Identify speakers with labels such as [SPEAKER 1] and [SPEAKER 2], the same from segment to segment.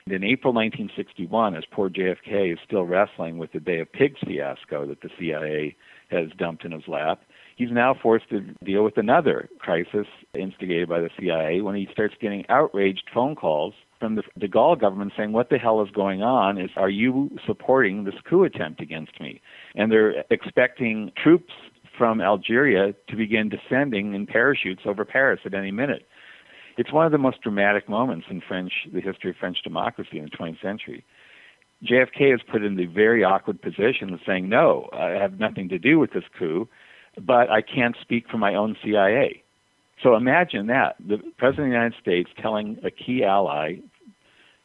[SPEAKER 1] In April 1961, as poor JFK is still wrestling with the Bay of Pigs fiasco that the CIA has dumped in his lap, he's now forced to deal with another crisis instigated by the CIA when he starts getting outraged phone calls from the de Gaulle government saying, what the hell is going on? Are you supporting this coup attempt against me? And they're expecting troops from Algeria to begin descending in parachutes over Paris at any minute. It's one of the most dramatic moments in the history of French democracy in the 20th century. JFK is put in the very awkward position of saying, no, I have nothing to do with this coup, but I can't speak for my own CIA. So imagine that, the President of the United States telling a key ally,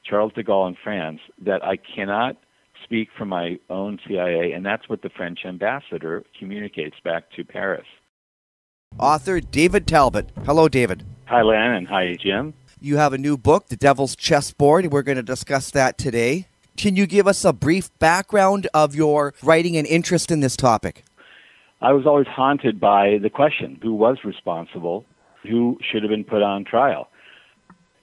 [SPEAKER 1] Charles de Gaulle in France, that I cannot speak for my own CIA, and that's what the French ambassador communicates back to Paris.
[SPEAKER 2] Author David Talbot. Hello, David.
[SPEAKER 1] Hi, Len, and hi, Jim.
[SPEAKER 2] You have a new book, The Devil's Chessboard. We're going to discuss that today. Can you give us a brief background of your writing and interest in this topic?
[SPEAKER 1] I was always haunted by the question, who was responsible, who should have been put on trial?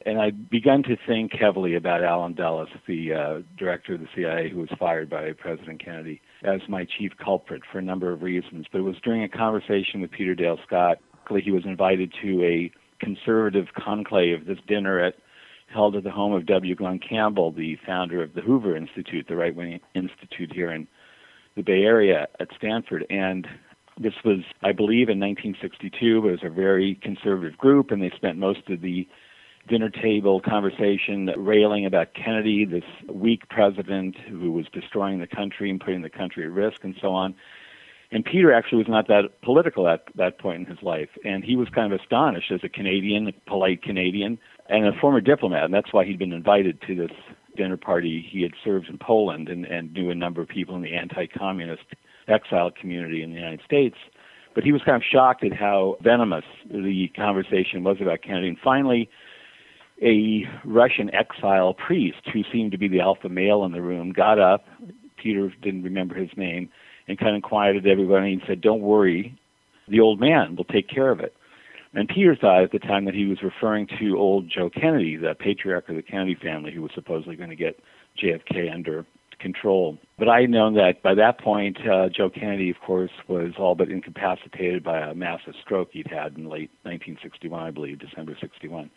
[SPEAKER 1] And I began to think heavily about Allen Dulles, the director of the CIA who was fired by President Kennedy, as my chief culprit for a number of reasons. But it was during a conversation with Peter Dale Scott. He was invited to a conservative conclave, this dinner held at the home of W. Glenn Campbell, the founder of the Hoover Institute, the right-wing institute here in the Bay Area at Stanford. And this was, I believe, in 1962, but it was a very conservative group, and they spent most of the dinner table conversation railing about Kennedy, this weak president who was destroying the country and putting the country at risk and so on. And Peter actually was not that political at that point in his life, and he was kind of astonished as a Canadian, a polite Canadian, and a former diplomat, and that's why he'd been invited to this dinner party. He had served in Poland and knew a number of people in the anti-communist exile community in the United States. But he was kind of shocked at how venomous the conversation was about Kennedy. And finally, a Russian exile priest who seemed to be the alpha male in the room got up, Peter didn't remember his name, and kind of quieted everybody and said, don't worry, the old man will take care of it. And Peter thought at the time that he was referring to old Joe Kennedy, the patriarch of the Kennedy family, who was supposedly going to get JFK under control. But I had known that by that point, Joe Kennedy, of course, was all but incapacitated by a massive stroke he'd had in late 1961, I believe, December 61.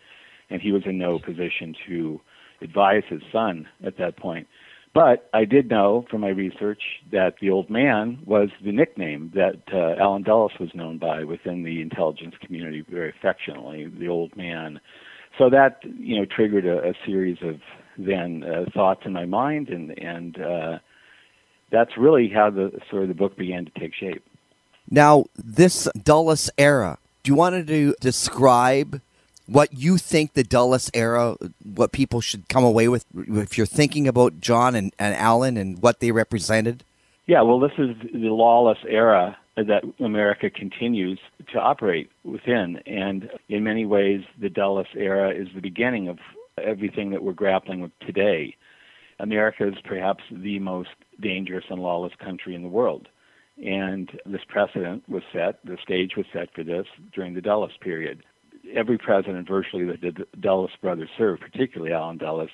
[SPEAKER 1] And he was in no position to advise his son at that point. But I did know from my research that the old man was the nickname that Allen Dulles was known by within the intelligence community very affectionately, the old man. So that, triggered a series of then thoughts in my mind, and that's really how the book began to take shape.
[SPEAKER 2] Now, this Dulles era, do you want to describe what you think the Dulles era, what people should come away with if you're thinking about John and Allen and what they represented?
[SPEAKER 1] Yeah, well, this is the lawless era that America continues to operate within. And in many ways, the Dulles era is the beginning of everything that we're grappling with today. America is perhaps the most dangerous and lawless country in the world. And this precedent was set, the stage was set for this during the Dulles period. Every president virtually that the Dulles brothers served, particularly Allen Dulles,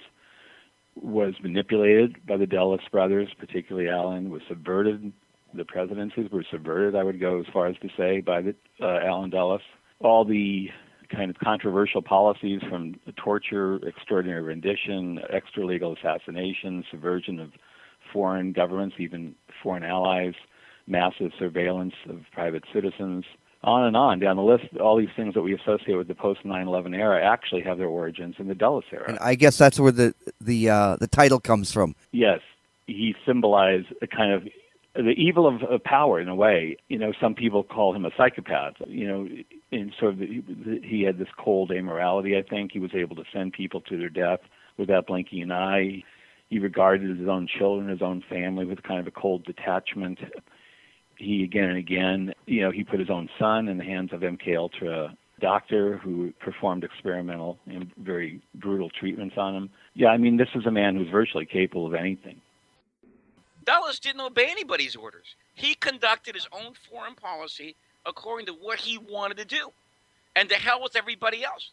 [SPEAKER 1] was manipulated by the Dulles brothers, particularly Allen, was subverted. The presidencies were subverted, I would go as far as to say, by the Allen Dulles. All the kind of controversial policies from torture, extraordinary rendition, extralegal assassination, subversion of foreign governments, even foreign allies, massive surveillance of private citizens, on and on down the list. All these things that we associate with the post-9/11 era actually have their origins in the Dulles era.
[SPEAKER 2] And I guess that's where the title comes from. Yes,
[SPEAKER 1] he symbolized a kind of the evil of power in a way. Some people call him a psychopath. And sort of he had this cold amorality. I think he was able to send people to their death without blinking an eye. He regarded his own children, his own family, with kind of a cold detachment. He, again and again, he put his own son in the hands of MK-Ultra doctor who performed experimental and very brutal treatments on him. Yeah, this was a man who was virtually capable of anything.
[SPEAKER 3] Dulles didn't obey anybody's orders. He conducted his own foreign policy according to what he wanted to do. And to hell with everybody else.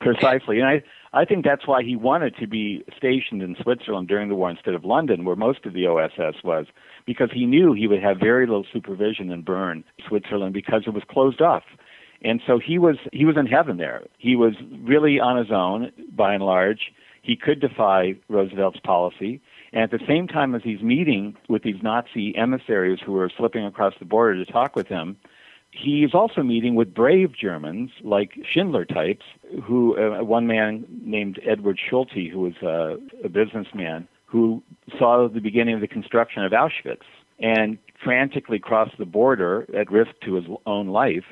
[SPEAKER 1] Precisely. And I think that's why he wanted to be stationed in Switzerland during the war instead of London, where most of the OSS was, because he knew he would have very little supervision in Bern, Switzerland, because it was closed off. And so he was in heaven there. He was really on his own, by and large. He could defy Roosevelt's policy. And at the same time as he's meeting with these Nazi emissaries who are slipping across the border to talk with him, he's also meeting with brave Germans, like Schindler types, who one man named Edward Schulte, who was a businessman, who saw the beginning of the construction of Auschwitz and frantically crossed the border at risk to his own life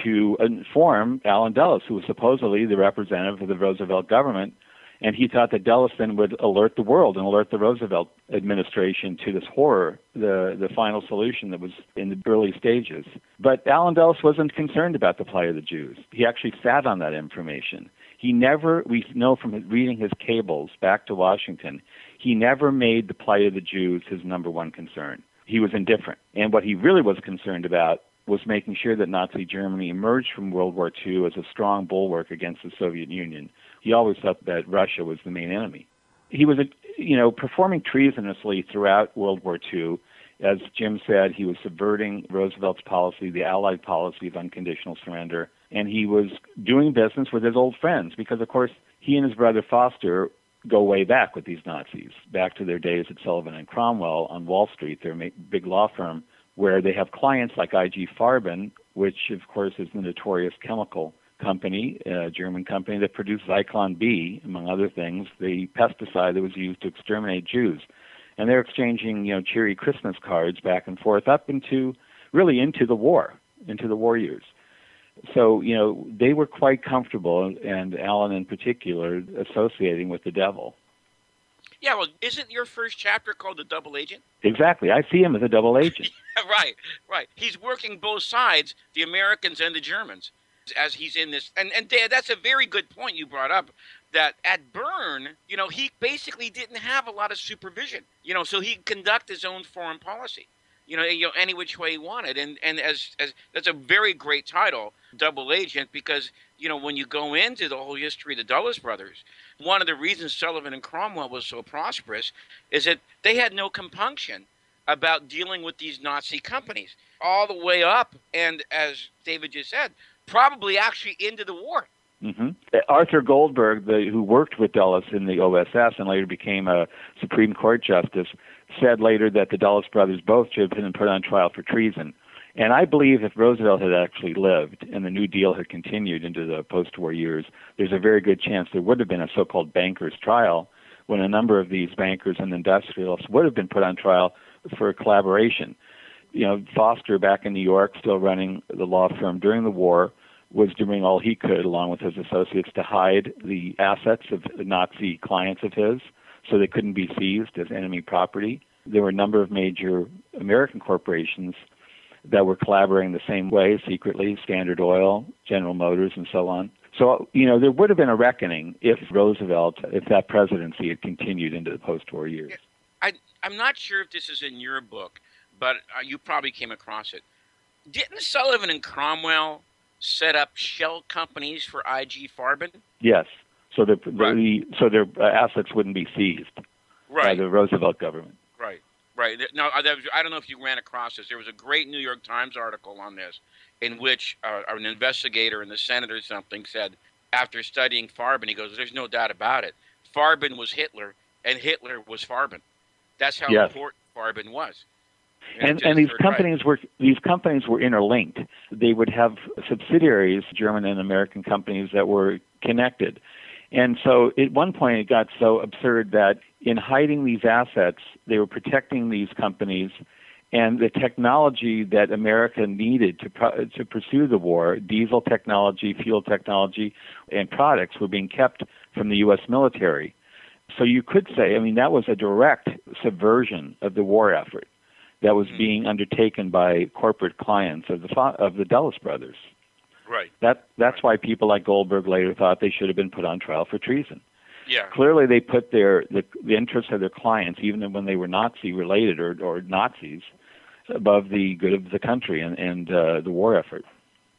[SPEAKER 1] to inform Allen Dulles, who was supposedly the representative of the Roosevelt government. And he thought that Dulles then would alert the world and alert the Roosevelt administration to this horror, the final solution that was in the early stages. But Allen Dulles wasn't concerned about the plight of the Jews. He actually sat on that information. He never, we know from reading his cables back to Washington, he never made the plight of the Jews his number one concern. He was indifferent. And what he really was concerned about was making sure that Nazi Germany emerged from World War II as a strong bulwark against the Soviet Union. He always thought that Russia was the main enemy. He was, performing treasonously throughout World War II. As Jim said, he was subverting Roosevelt's policy, the Allied policy of unconditional surrender, and he was doing business with his old friends because, of course, he and his brother Foster go way back with these Nazis, back to their days at Sullivan and Cromwell on Wall Street, their big law firm, where they have clients like I.G. Farben, which, of course, is the notorious chemical company, a German company that produced Zyklon B, among other things, the pesticide that was used to exterminate Jews. And they're exchanging, cheery Christmas cards back and forth up into the war years. So, they were quite comfortable, and Allen in particular, associating with the devil.
[SPEAKER 3] Yeah, well, isn't your first chapter called The Double Agent?
[SPEAKER 1] Exactly. I see him as a double agent. Right. He's working both sides, the Americans and the Germans, as he's in this. And Dad, that's a very good point you brought up, that at Bern, he basically didn't have a lot of supervision, so he could conduct his own foreign policy, any which way he wanted. And as that's a very great title, Double Agent, because, when you go into the whole history of the Dulles brothers, one of the reasons Sullivan and Cromwell was so prosperous is that they had no compunction about dealing with these Nazi companies all the way up, and as David just said, probably actually into the war. Mm-hmm. Arthur Goldberg, who worked with Dulles in the OSS and later became a Supreme Court justice, said later that the Dulles brothers both should have been put on trial for treason. And I believe if Roosevelt had actually lived and the New Deal had continued into the post-war years, there's a very good chance there would have been a so-called banker's trial when a number of these bankers and industrialists would have been put on trial for collaboration. Foster back in New York, still running the law firm during the war, was doing all he could, along with his associates, to hide the assets of the Nazi clients of his so they couldn't be seized as enemy property. There were a number of major American corporations that were collaborating the same way, secretly, Standard Oil, General Motors, and so on. So, there would have been a reckoning if that presidency had continued into the post-war years.
[SPEAKER 3] I'm not sure if this is in your book, but you probably came across it. Didn't Sullivan and Cromwell set up shell companies for I.G. Farben?
[SPEAKER 1] Yes. So their assets wouldn't be seized by the Roosevelt government.
[SPEAKER 3] Right. Now, I don't know if you ran across this. There was a great New York Times article on this in which an investigator in the Senate or something said, after studying Farben, he goes, there's no doubt about it. Farben was Hitler, and Hitler was Farben. That's how important Farben was.
[SPEAKER 1] And these companies were interlinked. They would have subsidiaries, German and American companies, that were connected. And so at one point it got so absurd that in hiding these assets, they were protecting these companies, and the technology that America needed to pursue the war, diesel technology, fuel technology, and products, were being kept from the U.S. military. So you could say, that was a direct subversion of the war effort that was being undertaken by corporate clients of the Dulles brothers.
[SPEAKER 3] Right.
[SPEAKER 1] That's why people like Goldberg later thought they should have been put on trial for treason.
[SPEAKER 3] Yeah.
[SPEAKER 1] Clearly, they put the interests of their clients, even when they were Nazi-related or Nazis, above the good of the country and the war effort.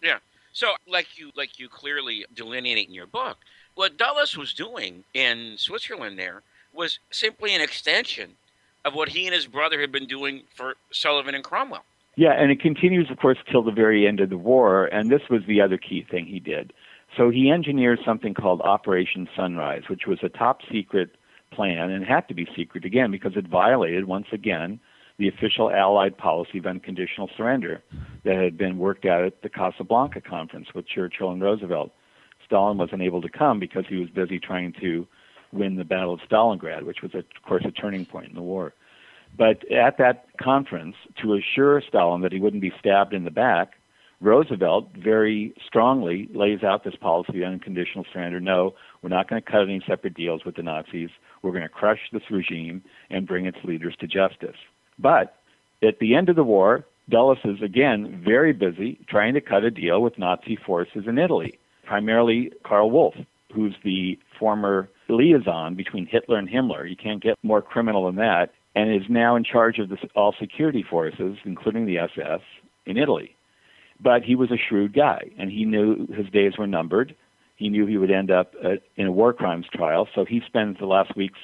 [SPEAKER 3] Yeah. So, like you clearly delineate in your book, what Dulles was doing in Switzerland there was simply an extension of what he and his brother had been doing for Sullivan and Cromwell.
[SPEAKER 1] Yeah, and it continues, of course, till the very end of the war, and this was the other key thing he did. So he engineered something called Operation Sunrise, which was a top-secret plan, and had to be secret, again, because it violated, once again, the official Allied policy of unconditional surrender that had been worked out at the Casablanca Conference with Churchill and Roosevelt. Stalin wasn't able to come because he was busy trying to win the Battle of Stalingrad, which was, of course, a turning point in the war. But at that conference, to assure Stalin that he wouldn't be stabbed in the back, Roosevelt very strongly lays out this policy of unconditional surrender. No, we're not going to cut any separate deals with the Nazis. We're going to crush this regime and bring its leaders to justice. But at the end of the war, Dulles is, again, very busy trying to cut a deal with Nazi forces in Italy, primarily Karl Wolff, who's the former liaison between Hitler and Himmler. You can't get more criminal than that, and is now in charge of all security forces, including the SS, in Italy. But he was a shrewd guy, and he knew his days were numbered. He knew he would end up in a war crimes trial, so he spends the last weeks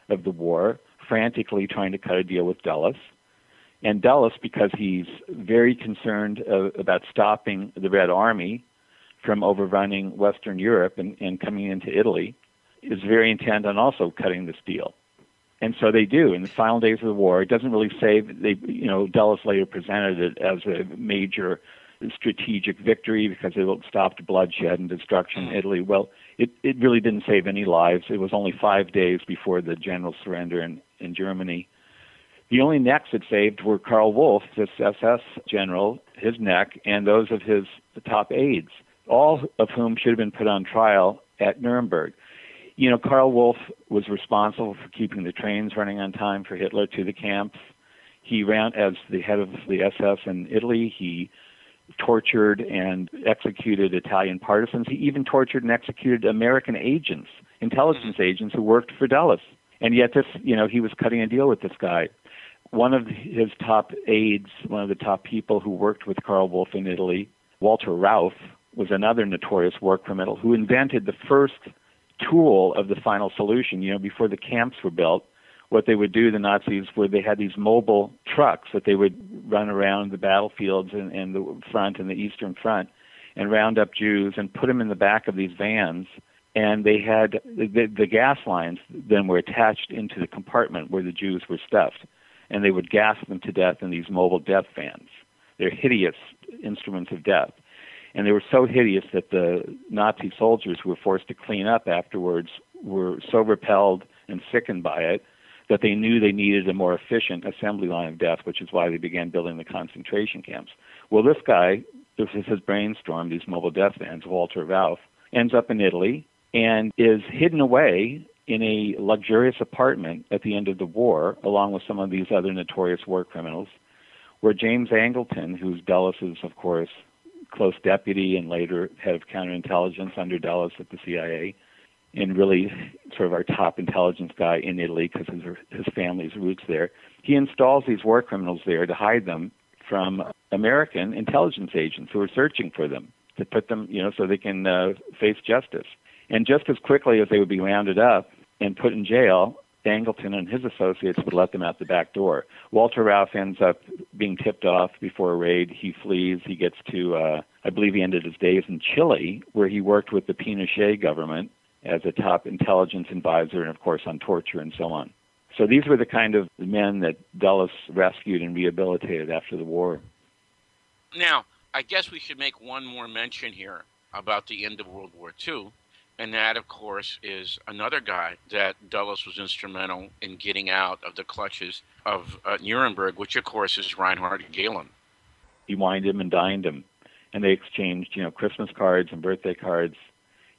[SPEAKER 1] of the war frantically trying to cut a deal with Dulles. And Dulles, because he's very concerned about stopping the Red Army from overrunning Western Europe and coming into Italy, is very intent on also cutting this deal. And so they do. In the final days of the war, it doesn't really say, Dulles later presented it as a major strategic victory because it stopped bloodshed and destruction in Italy. Well, it really didn't save any lives. It was only 5 days before the general surrender in Germany. The only necks it saved were Karl Wolff, this SS general, his neck, and those of his top aides, all of whom should have been put on trial at Nuremberg. Karl Wolff was responsible for keeping the trains running on time for Hitler to the camps. He ran as the head of the SS in Italy. He tortured and executed Italian partisans. He even tortured and executed American agents, intelligence agents who worked for Dulles. And yet he was cutting a deal with this guy. One of his top aides, one of the top people who worked with Karl Wolff in Italy, Walter Rauff, was another notorious war criminal who invented the first tool of the final solution. Before the camps were built, what they would do, the Nazis, were they had these mobile trucks that they would run around the battlefields and the front and the Eastern Front and round up Jews and put them in the back of these vans. And they had the gas lines then were attached into the compartment where the Jews were stuffed. And they would gas them to death in these mobile death vans. They're hideous instruments of death. And they were so hideous that the Nazi soldiers who were forced to clean up afterwards were so repelled and sickened by it that they knew they needed a more efficient assembly line of death, which is why they began building the concentration camps. Well, this guy, this is his brainstorm, these mobile death vans, Walter Rauff, ends up in Italy and is hidden away in a luxurious apartment at the end of the war, along with some of these other notorious war criminals, where James Angleton, who's Dulles' of course, close deputy and later head of counterintelligence under Dulles at the CIA, and really sort of our top intelligence guy in Italy because of his family's roots there. He installs these war criminals there to hide them from American intelligence agents who are searching for them, to put them, so they can face justice. And just as quickly as they would be rounded up and put in jail, Angleton and his associates would let them out the back door. Walter Rauff ends up being tipped off before a raid. He flees. He gets to, I believe he ended his days in Chile, where he worked with the Pinochet government as a top intelligence advisor and, of course, on torture and so on. So these were the kind of men that Dulles rescued and rehabilitated after the war.
[SPEAKER 3] Now, I guess we should make one more mention here about the end of World War II. And that, of course, is another guy that Dulles was instrumental in getting out of the clutches of Nuremberg, which, of course, is Reinhard Gehlen.
[SPEAKER 1] He wined him and dined him, and they exchanged, Christmas cards and birthday cards.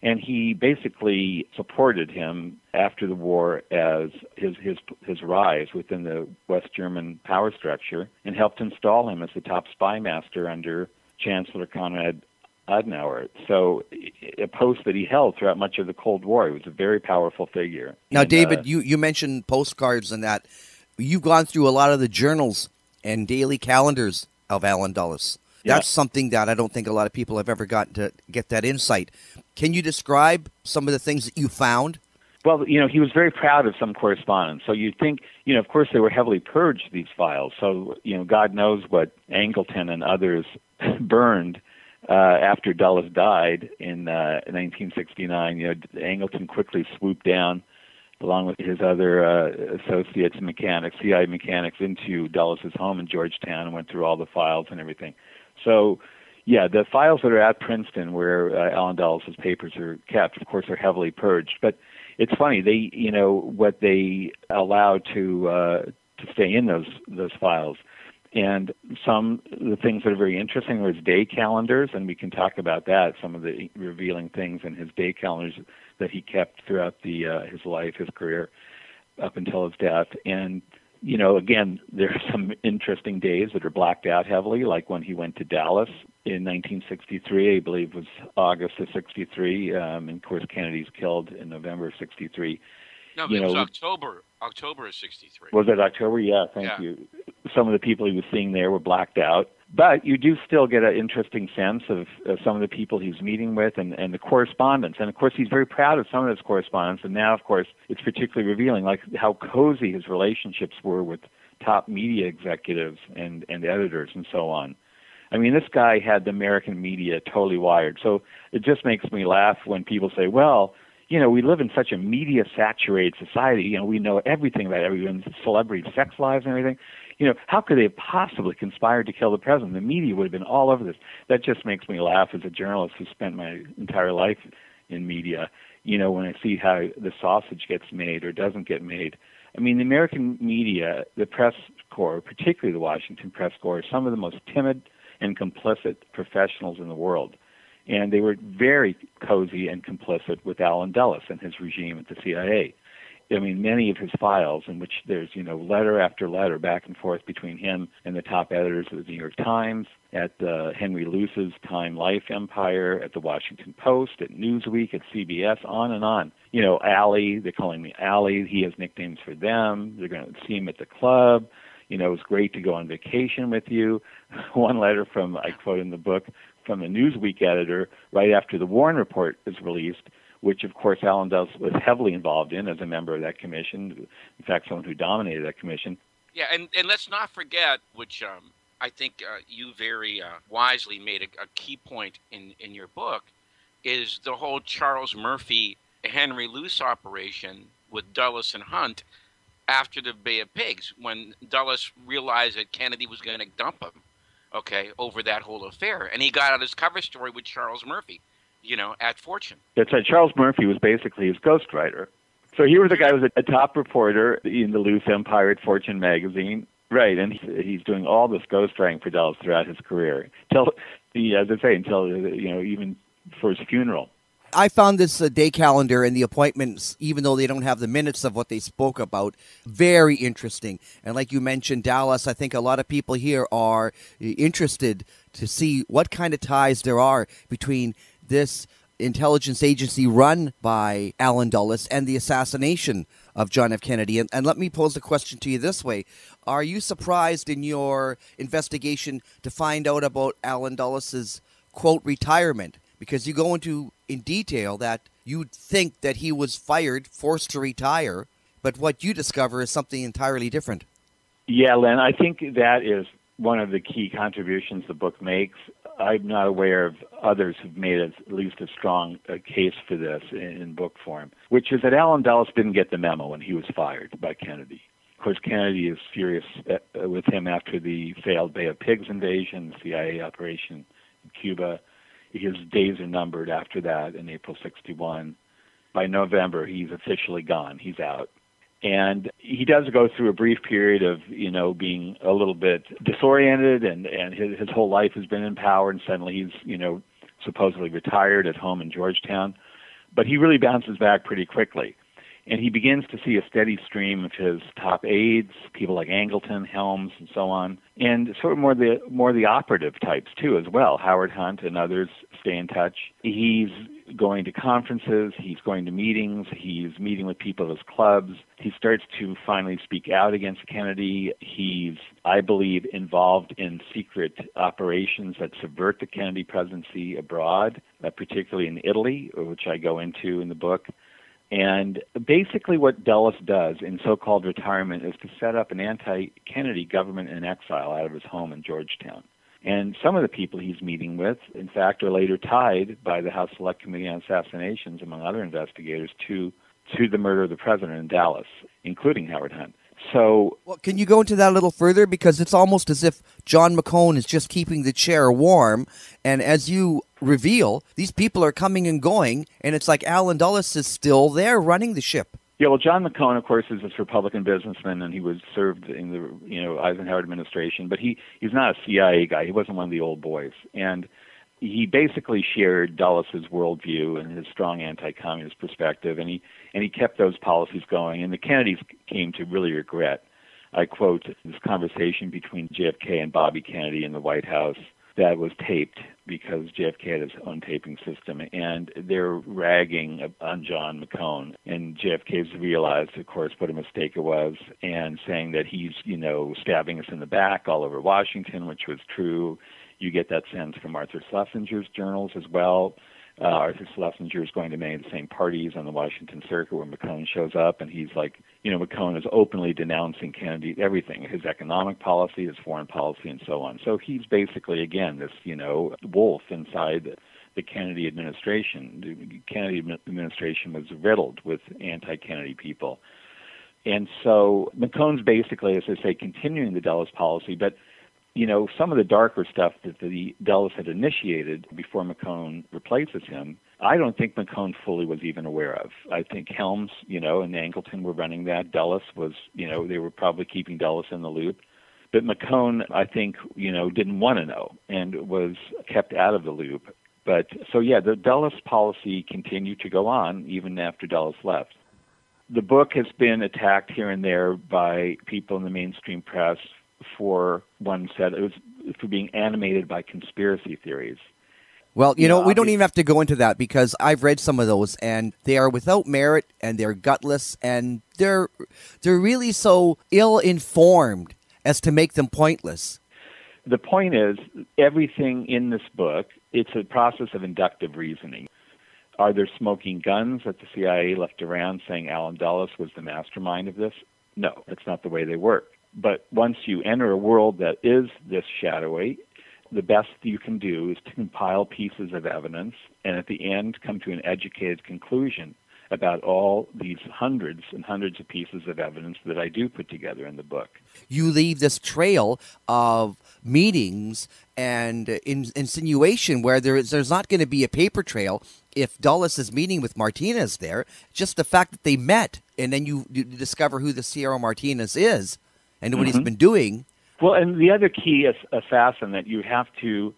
[SPEAKER 1] And he basically supported him after the war as his rise within the West German power structure and helped install him as the top spy master under Chancellor Konrad Adenauer. So a post that he held throughout much of the Cold War. He was a very powerful figure.
[SPEAKER 2] Now, and, David, you mentioned postcards and that. You've gone through a lot of the journals and daily calendars of Alan Dulles. That's something that I don't think a lot of people have ever gotten to get that insight. Can you describe some of the things that you found?
[SPEAKER 1] Well, he was very proud of some correspondence. So you'd think, of course, they were heavily purged, these files. So, God knows what Angleton and others burned after Dulles died in 1969. Angleton quickly swooped down, along with his other associates and mechanics, CIA mechanics, into Dulles' home in Georgetown and went through all the files and everything. So, the files that are at Princeton, where Allen Dulles' papers are kept, of course, are heavily purged. But it's funny, they, what they allowed to stay in those files. And some of the things that are very interesting are his day calendars, and we can talk about that, some of the revealing things in his day calendars that he kept throughout his life, his career, up until his death. And, again, there are some interesting days that are blacked out heavily, like when he went to Dallas in 1963, I believe it was August of 63, and of course Kennedy's killed in November of 63.
[SPEAKER 3] No, it was October of 63.
[SPEAKER 1] Was it October? Yeah, thank you. Some of the people he was seeing there were blacked out. But you do still get an interesting sense of some of the people he was meeting with and the correspondence. And, of course, he's very proud of some of his correspondence. And now, of course, it's particularly revealing, like how cozy his relationships were with top media executives and editors and so on. I mean, this guy had the American media totally wired. So it just makes me laugh when people say, well, we live in such a media-saturated society. We know everything about everyone's celebrity sex lives and everything. How could they have possibly conspired to kill the president? The media would have been all over this. That just makes me laugh as a journalist who spent my entire life in media, when I see how the sausage gets made or doesn't get made. I mean, the American media, the press corps, particularly the Washington press corps, are some of the most timid and complicit professionals in the world. And they were very cozy and complicit with Allen Dulles and his regime at the CIA. I mean, many of his files in which there's, letter after letter back and forth between him and the top editors of the New York Times, at Henry Luce's Time Life empire, at the Washington Post, at Newsweek, at CBS, on and on. Allie, they're calling me Allie. He has nicknames for them. They're going to see him at the club. It was great to go on vacation with you. One letter from, I quote in the book, from the Newsweek editor right after the Warren Report was released, which, of course, Allen Dulles was heavily involved in as a member of that commission, in fact, someone who dominated that commission.
[SPEAKER 3] Yeah, and let's not forget, which I think you very wisely made a key point in your book, is the whole Charles Murphy, Henry Luce operation with Dulles and Hunt after the Bay of Pigs, when Dulles realized that Kennedy was going to dump him, over that whole affair. And he got out his cover story with Charles Murphy, at Fortune.
[SPEAKER 1] That's right. Charles Murphy was basically his ghostwriter. So he was a guy who was a top reporter in the Luce Empire at Fortune magazine. Right, and he's doing all this ghostwriting for Dulles throughout his career, until even for his funeral.
[SPEAKER 2] I found this day calendar and the appointments, even though they don't have the minutes of what they spoke about, very interesting. And like you mentioned, Dallas, I think a lot of people here are interested to see what kind of ties there are between this intelligence agency run by Allen Dulles and the assassination of John F. Kennedy. And let me pose the question to you this way. Are you surprised in your investigation to find out about Allen Dulles' quote, retirement? Because you go into in detail that you'd think that he was fired, forced to retire, but what you discover is something entirely different.
[SPEAKER 1] Yeah, Len, I think that is one of the key contributions the book makes. I'm not aware of others who've made at least a strong case for this in book form, which is that Allen Dulles didn't get the memo when he was fired by Kennedy. Of course, Kennedy is furious with him after the failed Bay of Pigs invasion, the CIA operation in Cuba. His days are numbered after that in April 61. By November, he's officially gone. He's out. And he does go through a brief period of, being a little bit disoriented, and his whole life has been in power, and suddenly he's, supposedly retired at home in Georgetown. But he really bounces back pretty quickly. And he begins to see a steady stream of his top aides, people like Angleton, Helms, and so on, and sort of more the operative types too as well. Howard Hunt and others stay in touch. He's going to conferences, he's going to meetings, he's meeting with people at his clubs. He starts to finally speak out against Kennedy. He's, I believe, involved in secret operations that subvert the Kennedy presidency abroad, particularly in Italy, which I go into in the book. And basically what Dulles does in so-called retirement is to set up an anti-Kennedy government in exile out of his home in Georgetown. And some of the people he's meeting with, in fact, are later tied by the House Select Committee on Assassinations, among other investigators, to the murder of the president in Dallas, including Howard Hunt. So,
[SPEAKER 2] well, can you go into that a little further? Because it's almost as if John McCone is just keeping the chair warm. And as you reveal, these people are coming and going, and it's like Allen Dulles is still there running the ship.
[SPEAKER 1] Yeah, well, John McCone, of course, is a Republican businessman, and he was served in the Eisenhower administration. But he's not a CIA guy. He wasn't one of the old boys, and he basically shared Dulles' worldview and his strong anti-communist perspective, and he kept those policies going. And the Kennedys came to really regret, I quote, this conversation between JFK and Bobby Kennedy in the White House that was taped because JFK had his own taping system, and they're ragging on John McCone. And JFK's realized, of course, what a mistake it was, and saying that he's, stabbing us in the back all over Washington, which was true. You get that sense from Arthur Schlesinger's journals as well. Arthur Schlesinger is going to many of the same parties on the Washington circuit where McCone shows up, and he's like, McCone is openly denouncing Kennedy, everything, his economic policy, his foreign policy, and so on. So he's basically, again, this, wolf inside the Kennedy administration. The Kennedy administration was riddled with anti-Kennedy people. And so McCone's basically, as I say, continuing the Dulles policy, but some of the darker stuff that the Dulles had initiated before McCone replaces him, I don't think McCone fully was even aware of. I think Helms, and Angleton were running that. Dulles was, they were probably keeping Dulles in the loop. But McCone, I think, didn't want to know and was kept out of the loop. But so, the Dulles policy continued to go on even after Dulles left. The book has been attacked here and there by people in the mainstream press for, one said, it was for being animated by conspiracy theories.
[SPEAKER 2] Well, we don't even have to go into that because I've read some of those, and they are without merit, and they're gutless, and they're really so ill-informed as to make them pointless.
[SPEAKER 1] The point is, everything in this book, it's a process of inductive reasoning. Are there smoking guns that the CIA left around saying Allen Dulles was the mastermind of this? No, that's not the way they work. But once you enter a world that is this shadowy, the best you can do is to compile pieces of evidence and at the end come to an educated conclusion about all these hundreds and hundreds of pieces of evidence that I do put together in the book.
[SPEAKER 2] You leave this trail of meetings and insinuation where there's not going to be a paper trail if Dulles is meeting with Martinez there. Just the fact that they met, and then you discover who the Sierra Martinez is and what he's been doing.
[SPEAKER 1] Well, and the other key assassin that you have to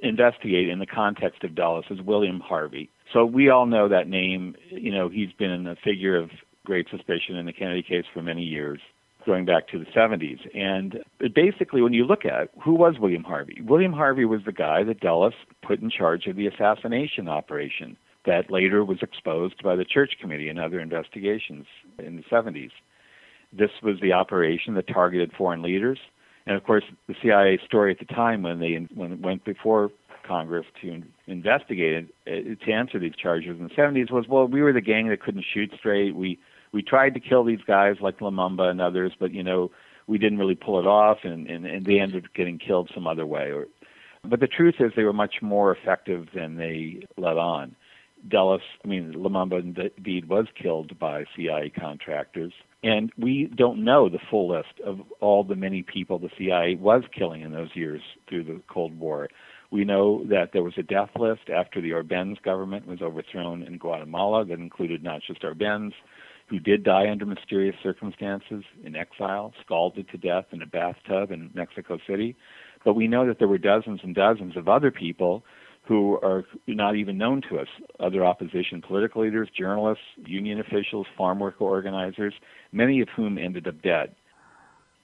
[SPEAKER 1] investigate in the context of Dulles is William Harvey. So we all know that name. He's been a figure of great suspicion in the Kennedy case for many years, going back to the 70s. And basically, when you look at who was William Harvey? William Harvey was the guy that Dulles put in charge of the assassination operation that later was exposed by the Church Committee and other investigations in the 70s. This was the operation that targeted foreign leaders. And, of course, the CIA story at the time when it went before Congress to investigate it, to answer these charges in the 70s was, well, we were the gang that couldn't shoot straight. We tried to kill these guys like Lumumba and others, but, we didn't really pull it off, and they ended up getting killed some other way. But the truth is they were much more effective than they let on. Lumumba indeed was killed by CIA contractors. And we don't know the full list of all the many people the CIA was killing in those years through the Cold War. We know that there was a death list after the Arbenz government was overthrown in Guatemala that included not just Arbenz, who did die under mysterious circumstances in exile, scalded to death in a bathtub in Mexico City. But we know that there were dozens and dozens of other people who are not even known to us, other opposition political leaders, journalists, union officials, farm worker organizers, many of whom ended up dead.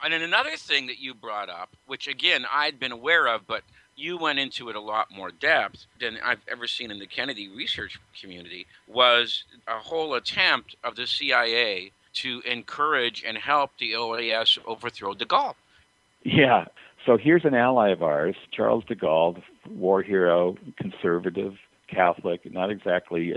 [SPEAKER 3] And then another thing that you brought up, which again I'd been aware of, but you went into it a lot more depth than I've ever seen in the Kennedy research community, was a whole attempt of the CIA to encourage and help the OAS overthrow de Gaulle.
[SPEAKER 1] Yeah. So here's an ally of ours, Charles de Gaulle, war hero, conservative, Catholic, not exactly,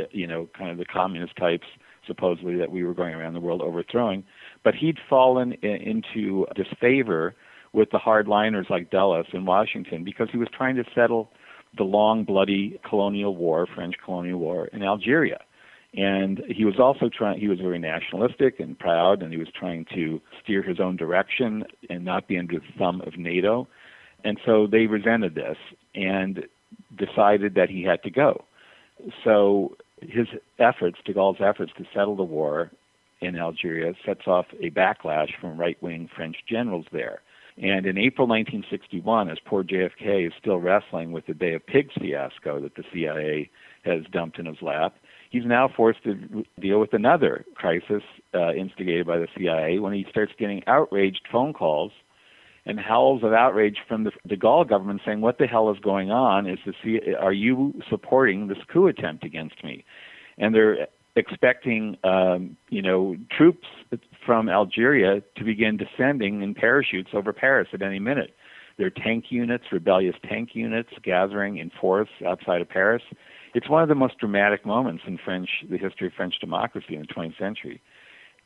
[SPEAKER 1] kind of the communist types, supposedly, that we were going around the world overthrowing. But he'd fallen into disfavor with the hardliners like Dulles in Washington because he was trying to settle the long, bloody colonial war, French colonial war, in Algeria. And he was also he was very nationalistic and proud, and he was trying to steer his own direction and not be under the thumb of NATO. And so they resented this and decided that he had to go. So his efforts, de Gaulle's efforts to settle the war in Algeria, sets off a backlash from right-wing French generals there. And in April 1961, as poor JFK is still wrestling with the Bay of Pigs fiasco that the CIA has dumped in his lap, he's now forced to deal with another crisis instigated by the CIA when he starts getting outraged phone calls and howls of outrage from the de Gaulle government saying, what the hell is going on? Are you supporting this coup attempt against me? And they're expecting, troops from Algeria to begin descending in parachutes over Paris at any minute. There are tank units, rebellious tank units, gathering in force outside of Paris. It's one of the most dramatic moments in the history of French democracy in the 20th century.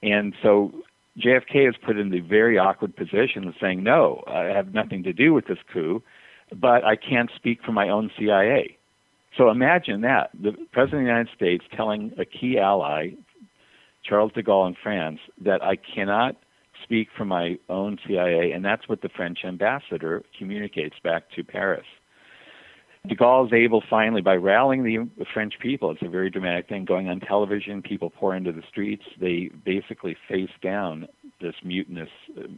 [SPEAKER 1] And so JFK is put in the very awkward position of saying, no, I have nothing to do with this coup, but I can't speak for my own CIA. So imagine that, the President of the United States telling a key ally, Charles de Gaulle in France, that I cannot speak for my own CIA, and that's what the French ambassador communicates back to Paris. De Gaulle is able finally, by rallying the French people, it's a very dramatic thing, going on television, people pour into the streets, they basically face down this mutinous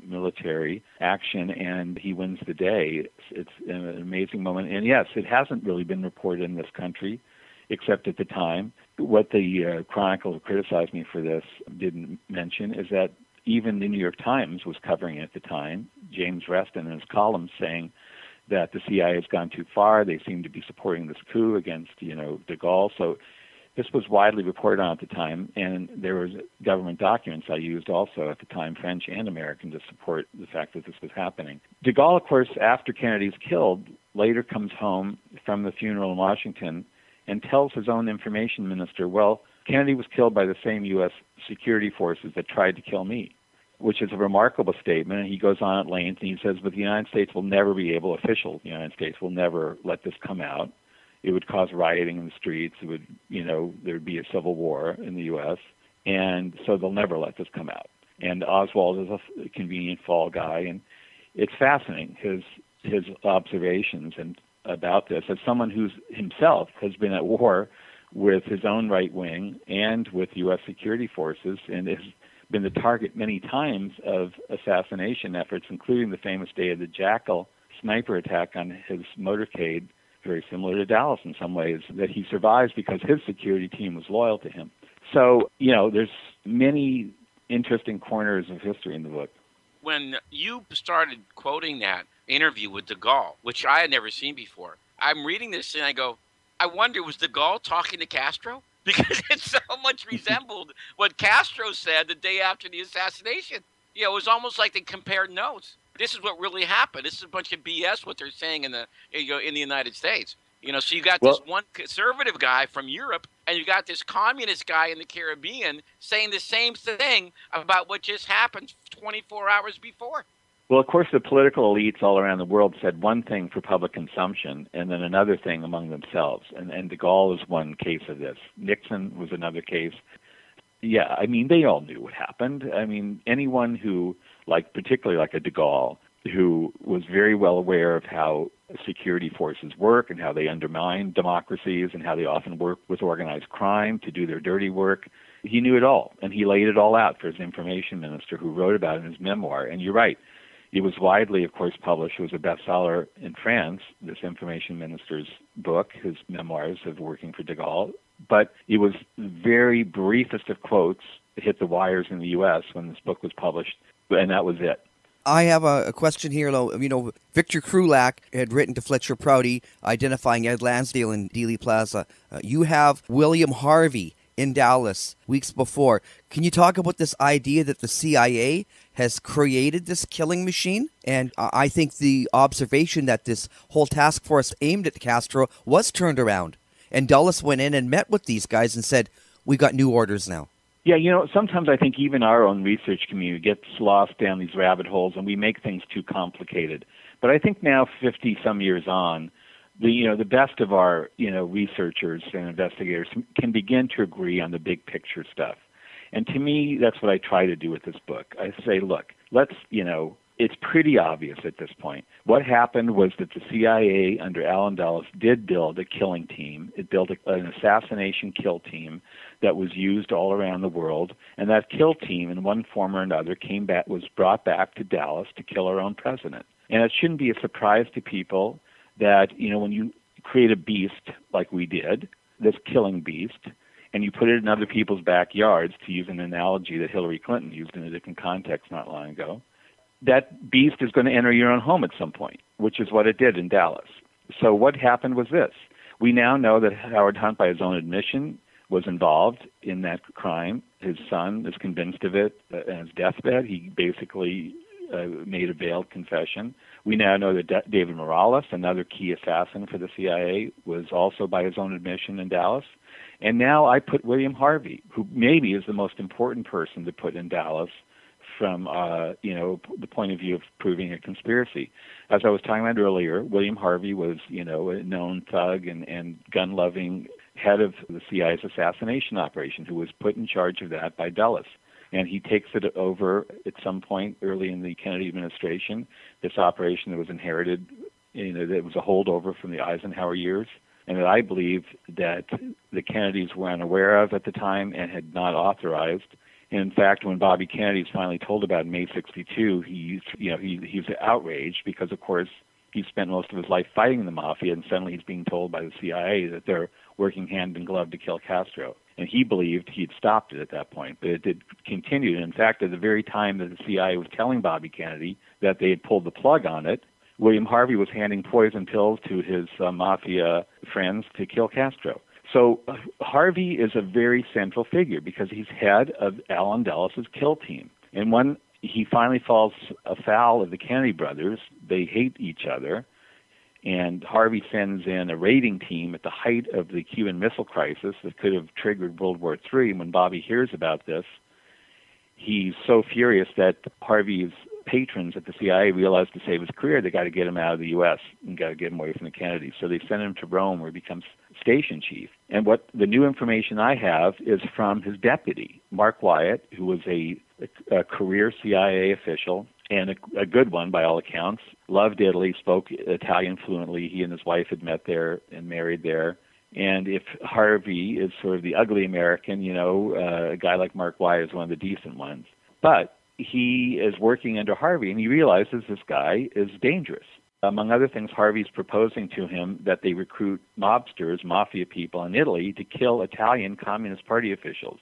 [SPEAKER 1] military action, and he wins the day. It's an amazing moment. And yes, it hasn't really been reported in this country, except at the time. What the Chronicle, who criticized me for this, didn't mention is that even the New York Times was covering it at the time, James Reston in his column saying that the CIA has gone too far. They seem to be supporting this coup against, de Gaulle. So this was widely reported on at the time, and there was government documents I used also at the time, French and American, to support the fact that this was happening. De Gaulle, of course, after Kennedy's killed, later comes home from the funeral in Washington and tells his own information minister, well, Kennedy was killed by the same U.S. security forces that tried to kill me, which is a remarkable statement. And he goes on at length, and he says, but the United States will never be able, official United States will never let this come out. It would cause rioting in the streets. It would, there would be a civil war in the U.S., and so they'll never let this come out. And Oswald is a convenient fall guy, and it's fascinating, his observations and about this as someone who's himself has been at war with his own right wing and with U.S. security forces, and has been the target many times of assassination efforts, including the famous Day of the Jackal sniper attack on his motorcade, very similar to Dallas in some ways, that he survives because his security team was loyal to him. So, there's many interesting corners of history in the book.
[SPEAKER 3] When you started quoting that interview with de Gaulle, which I had never seen before, I'm reading this and I go, I wonder, was de Gaulle talking to Castro? Because it so much resembled what Castro said the day after the assassination. It was almost like they compared notes. This is what really happened. This is a bunch of BS what they're saying in the United States. So you got this one conservative guy from Europe, and you got this communist guy in the Caribbean saying the same thing about what just happened 24 hours before.
[SPEAKER 1] Well, of course, the political elites all around the world said one thing for public consumption and then another thing among themselves. And de Gaulle is one case of this. Nixon was another case. Yeah, they all knew what happened. Anyone who, particularly like a de Gaulle, who was very well aware of how security forces work and how they undermine democracies and how they often work with organized crime to do their dirty work, he knew it all. And he laid it all out for his information minister, who wrote about it in his memoir. And you're right. It was widely, of course, published. It was a bestseller in France, this information minister's book, his memoirs of working for de Gaulle. But it was very briefest of quotes that hit the wires in the U.S. when this book was published, and that was it.
[SPEAKER 2] I have a question here. Victor Krulak had written to Fletcher Prouty identifying Ed Lansdale in Dealey Plaza. You have William Harvey in Dallas weeks before. Can you talk about this idea that the CIA has created this killing machine? And I think the observation that this whole task force aimed at Castro was turned around. And Dulles went in and met with these guys and said, we got new orders now.
[SPEAKER 1] Yeah, sometimes I think even our own research community gets lost down these rabbit holes and we make things too complicated. But I think now, 50-some years on, the best of our, researchers and investigators can begin to agree on the big picture stuff. And to me, that's what I try to do with this book. I say, look, let's, it's pretty obvious at this point. What happened was that the CIA under Allen Dulles did build a killing team. It built an assassination kill team that was used all around the world. And that kill team, in one form or another, was brought back to Dallas to kill our own president. And it shouldn't be a surprise to people that, when you create a beast like we did, this killing beast, and you put it in other people's backyards, to use an analogy that Hillary Clinton used in a different context not long ago, that beast is going to enter your own home at some point, which is what it did in Dallas. So what happened was this. We now know that Howard Hunt, by his own admission, was involved in that crime. His son is convinced of it at his deathbed. He basically made a veiled confession. We now know that David Morales, another key assassin for the CIA, was also, by his own admission, in Dallas. And now I put William Harvey, who maybe is the most important person to put in Dallas from, the point of view of proving a conspiracy. As I was talking about earlier, William Harvey was, a known thug and gun-loving head of the CIA's assassination operation, who was put in charge of that by Dulles. And he takes it over at some point early in the Kennedy administration, this operation that was inherited, that was a holdover from the Eisenhower years, and that I believe that the Kennedys were unaware of at the time and had not authorized. And in fact, when Bobby Kennedy was finally told about it in May '62, he was outraged because, of course, he spent most of his life fighting the mafia, and suddenly he's being told by the CIA that they're working hand in glove to kill Castro. And he believed he'd stopped it at that point, but it did continue. And in fact, at the very time that the CIA was telling Bobby Kennedy that they had pulled the plug on it, William Harvey was handing poison pills to his mafia friends to kill Castro. So Harvey is a very central figure because he's head of Allen Dulles' kill team. And when he finally falls afoul of the Kennedy brothers, they hate each other, and Harvey sends in a raiding team at the height of the Cuban Missile Crisis that could have triggered World War III. And when Bobby hears about this, he's so furious that Harvey's patrons at the CIA realized to save his career, they got to get him out of the U.S. and got to get him away from the Kennedys. So they send him to Rome, where he becomes station chief. And what the new information I have is from his deputy, Mark Wyatt, who was a career CIA official, and a good one by all accounts, loved Italy, spoke Italian fluently. He and his wife had met there and married there. And if Harvey is sort of the ugly American, a guy like Mark Wyatt is one of the decent ones. But he is working under Harvey, and he realizes this guy is dangerous. Among other things, Harvey's proposing to him that they recruit mobsters, mafia people in Italy to kill Italian Communist Party officials.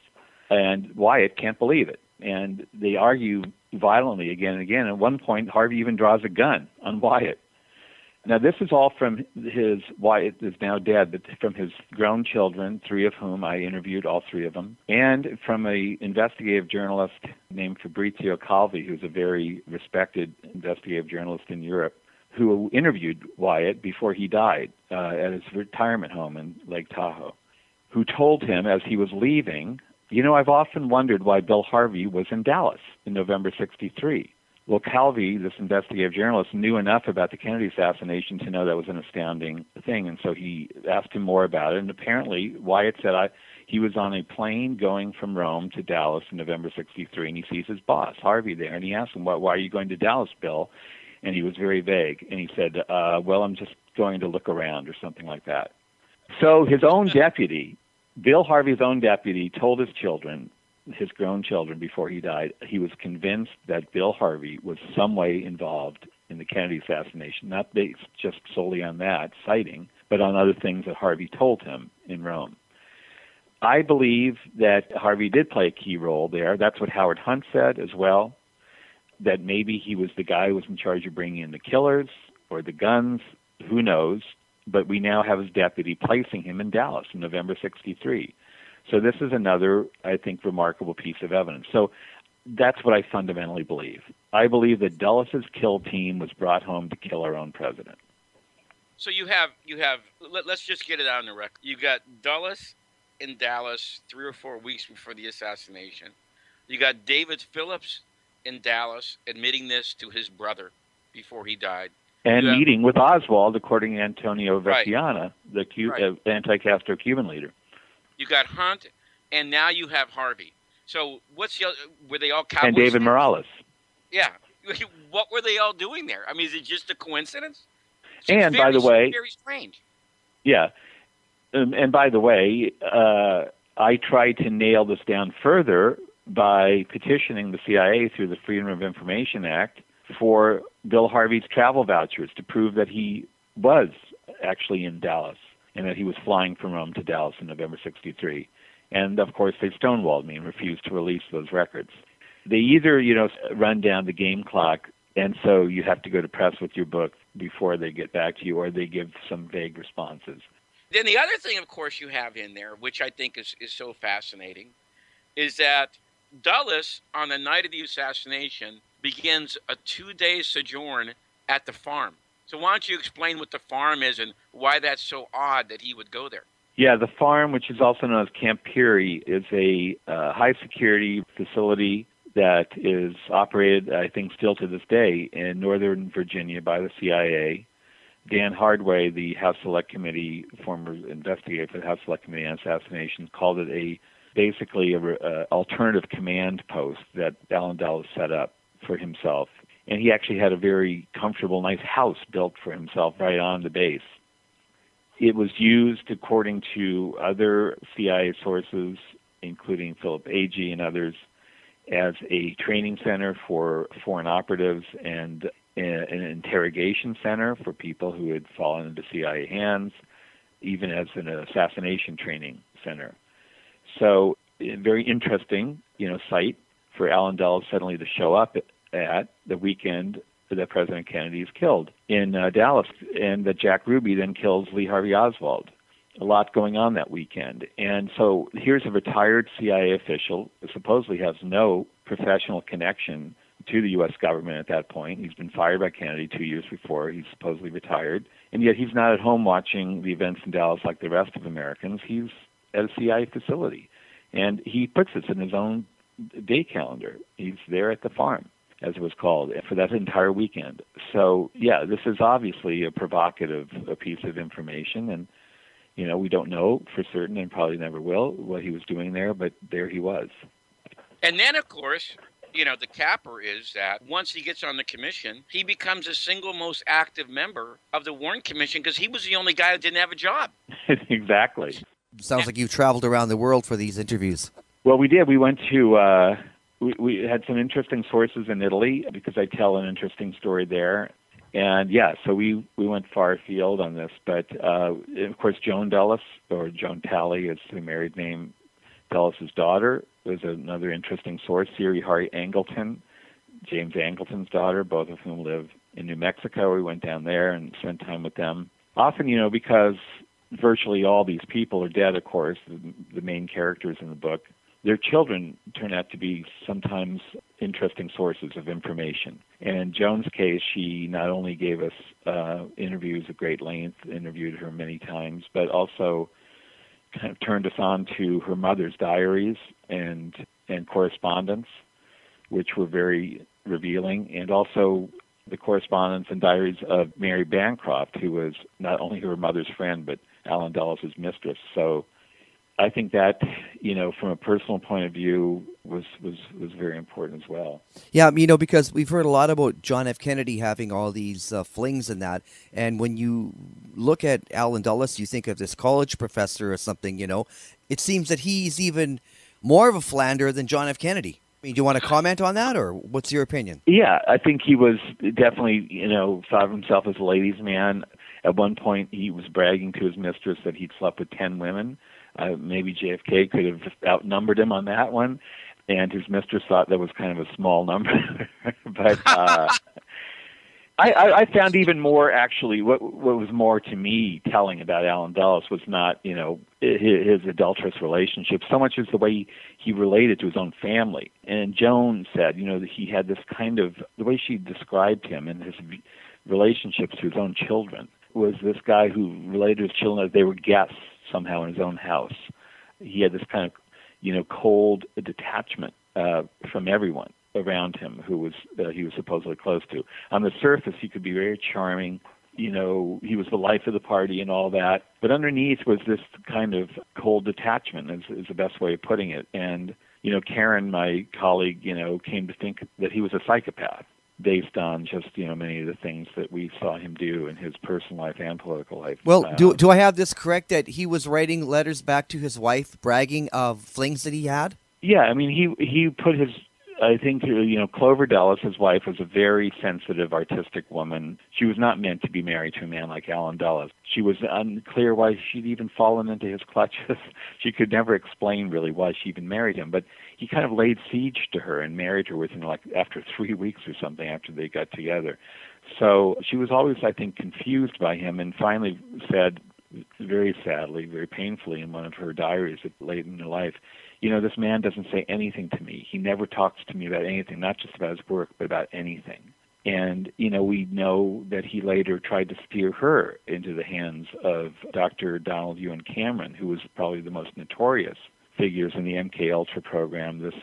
[SPEAKER 1] And Wyatt can't believe it. And they argue violently again and again. At one point, Harvey even draws a gun on Wyatt. Now, this is all from Wyatt is now dead, but from his grown children, 3 of whom I interviewed, all 3 of them, and from an investigative journalist named Fabrizio Calvi, who's a very respected investigative journalist in Europe, who interviewed Wyatt before he died at his retirement home in Lake Tahoe, who told him as he was leaving, I've often wondered why Bill Harvey was in Dallas in November '63. Well, Calvi, this investigative journalist, knew enough about the Kennedy assassination to know that was an astounding thing, and so he asked him more about it. And apparently, Wyatt said he was on a plane going from Rome to Dallas in November '63, and he sees his boss, Harvey, there, and he asked him, why are you going to Dallas, Bill? And he was very vague, and he said, well, I'm just going to look around or something like that. So his own deputy, Bill Harvey's own deputy, told his children, his grown children before he died, he was convinced that Bill Harvey was some way involved in the Kennedy assassination, not based just solely on that sighting, but on other things that Harvey told him in Rome. I believe that Harvey did play a key role there. That's what Howard Hunt said as well, that maybe he was the guy who was in charge of bringing in the killers or the guns, who knows, but we now have his deputy placing him in Dallas in November 63. So this is another, I think, remarkable piece of evidence. So that's what I fundamentally believe. I believe that Dulles' kill team was brought home to kill our own president.
[SPEAKER 3] So you have. Let's just get it out on the record. You got Dulles in Dallas 3 or 4 weeks before the assassination. You got David Phillips in Dallas admitting this to his brother before he died.
[SPEAKER 1] And meeting with Oswald, according to Antonio Vecchiana,
[SPEAKER 3] right.
[SPEAKER 1] the anti-Castro Cuban leader.
[SPEAKER 3] You got Hunt, and now you have Harvey. So were they all Cowboys
[SPEAKER 1] and David
[SPEAKER 3] fans?
[SPEAKER 1] Morales.
[SPEAKER 3] Yeah. What were they all doing there? I mean, is it just a coincidence?
[SPEAKER 1] And by the way,
[SPEAKER 3] very strange.
[SPEAKER 1] Yeah. And by the way, I tried to nail this down further by petitioning the CIA through the Freedom of Information Act for Bill Harvey's travel vouchers to prove that he was actually in Dallas and that he was flying from Rome to Dallas in November 63. And, of course, they stonewalled me and refused to release those records. They either, run down the game clock, and so you have to go to press with your book before they get back to you, or they give some vague responses.
[SPEAKER 3] Then the other thing, of course, you have in there, which I think is so fascinating, is that Dulles, on the night of the assassination, begins a 2-day sojourn at the farm. So why don't you explain what the farm is and why that's so odd that he would go there?
[SPEAKER 1] Yeah, the farm, which is also known as Camp Peary, is a high-security facility that is operated, I think, still to this day in Northern Virginia by the CIA. Dan Hardway, the House Select Committee, former investigator for the House Select Committee on Assassinations, called it basically an alternative command post that Allen Dulles set up for himself. And he actually had a very comfortable, nice house built for himself right on the base. It was used, according to other CIA sources, including Philip Agee and others, as a training center for foreign operatives and an interrogation center for people who had fallen into CIA hands, even as an assassination training center. So, a very interesting, site for Allen Dulles suddenly to show up at the weekend that President Kennedy is killed in Dallas, and that Jack Ruby then kills Lee Harvey Oswald. A lot going on that weekend. And so here's a retired CIA official who supposedly has no professional connection to the U.S. government at that point. He's been fired by Kennedy 2 years before. He's supposedly retired. And yet he's not at home watching the events in Dallas like the rest of Americans. He's at a CIA facility. And he puts this in his own day calendar. He's there at the farm, as it was called, for that entire weekend. So, yeah, this is obviously a provocative piece of information. And, we don't know for certain and probably never will what he was doing there, but there he was.
[SPEAKER 3] And then, of course, the capper is that once he gets on the commission, he becomes the single most active member of the Warren Commission because he was the only guy that didn't have a job.
[SPEAKER 1] Exactly.
[SPEAKER 2] Sounds like you've traveled around the world for these interviews.
[SPEAKER 1] Well, we did. We went to, we had some interesting sources in Italy because I tell an interesting story there. And, yeah, so we went far afield on this. But, of course, Joan Dulles, or Joan Talley is the married name, Dulles' daughter, was another interesting source. Siri Harry Angleton, James Angleton's daughter, both of whom live in New Mexico. We went down there and spent time with them. Often, because virtually all these people are dead, of course, the main characters in the book, their children turn out to be sometimes interesting sources of information. And in Joan's case, she not only gave us interviews at great length, interviewed her many times, but also kind of turned us on to her mother's diaries and correspondence, which were very revealing, and also the correspondence and diaries of Mary Bancroft, who was not only her mother's friend, but Allen Dulles' mistress. So I think that, from a personal point of view, was very important as well.
[SPEAKER 2] Yeah, because we've heard a lot about John F. Kennedy having all these flings and that. And when you look at Allen Dulles, you think of this college professor or something, It seems that he's even more of a philanderer than John F. Kennedy. I mean, do you want to comment on that, or what's your opinion?
[SPEAKER 1] Yeah, I think he was definitely, thought of himself as a ladies' man. At one point, he was bragging to his mistress that he'd slept with 10 women. Maybe JFK could have outnumbered him on that one, and his mistress thought that was kind of a small number. But I found even more, actually, what was more to me telling about Allen Dulles was not, his adulterous relationship, so much as the way he related to his own family. And Joan said, that he had this kind of, the way she described him and his relationships to his own children was this guy who related to his children as they were guests somehow in his own house. He had this kind of, cold detachment from everyone around him who was he was supposedly close to. On the surface, he could be very charming. He was the life of the party and all that. But underneath was this kind of cold detachment, is the best way of putting it. And, Karen, my colleague, came to think that he was a psychopath based on just, many of the things that we saw him do in his personal life and political life.
[SPEAKER 2] Well, do I have this correct, that he was writing letters back to his wife bragging of flings that he had?
[SPEAKER 1] Yeah, I mean, he put his, I think, Clover Dulles, his wife, was a very sensitive, artistic woman. She was not meant to be married to a man like Allen Dulles. She was unclear why she'd even fallen into his clutches. She could never explain really why she even married him, but he kind of laid siege to her and married her within, after 3 weeks or something after they got together. So she was always, I think, confused by him, and finally said, very sadly, very painfully in one of her diaries late in her life, this man doesn't say anything to me. He never talks to me about anything, not just about his work, but about anything. And, we know that he later tried to steer her into the hands of Dr. Donald Ewan Cameron, who was probably the most notorious figures in the MKUltra program, this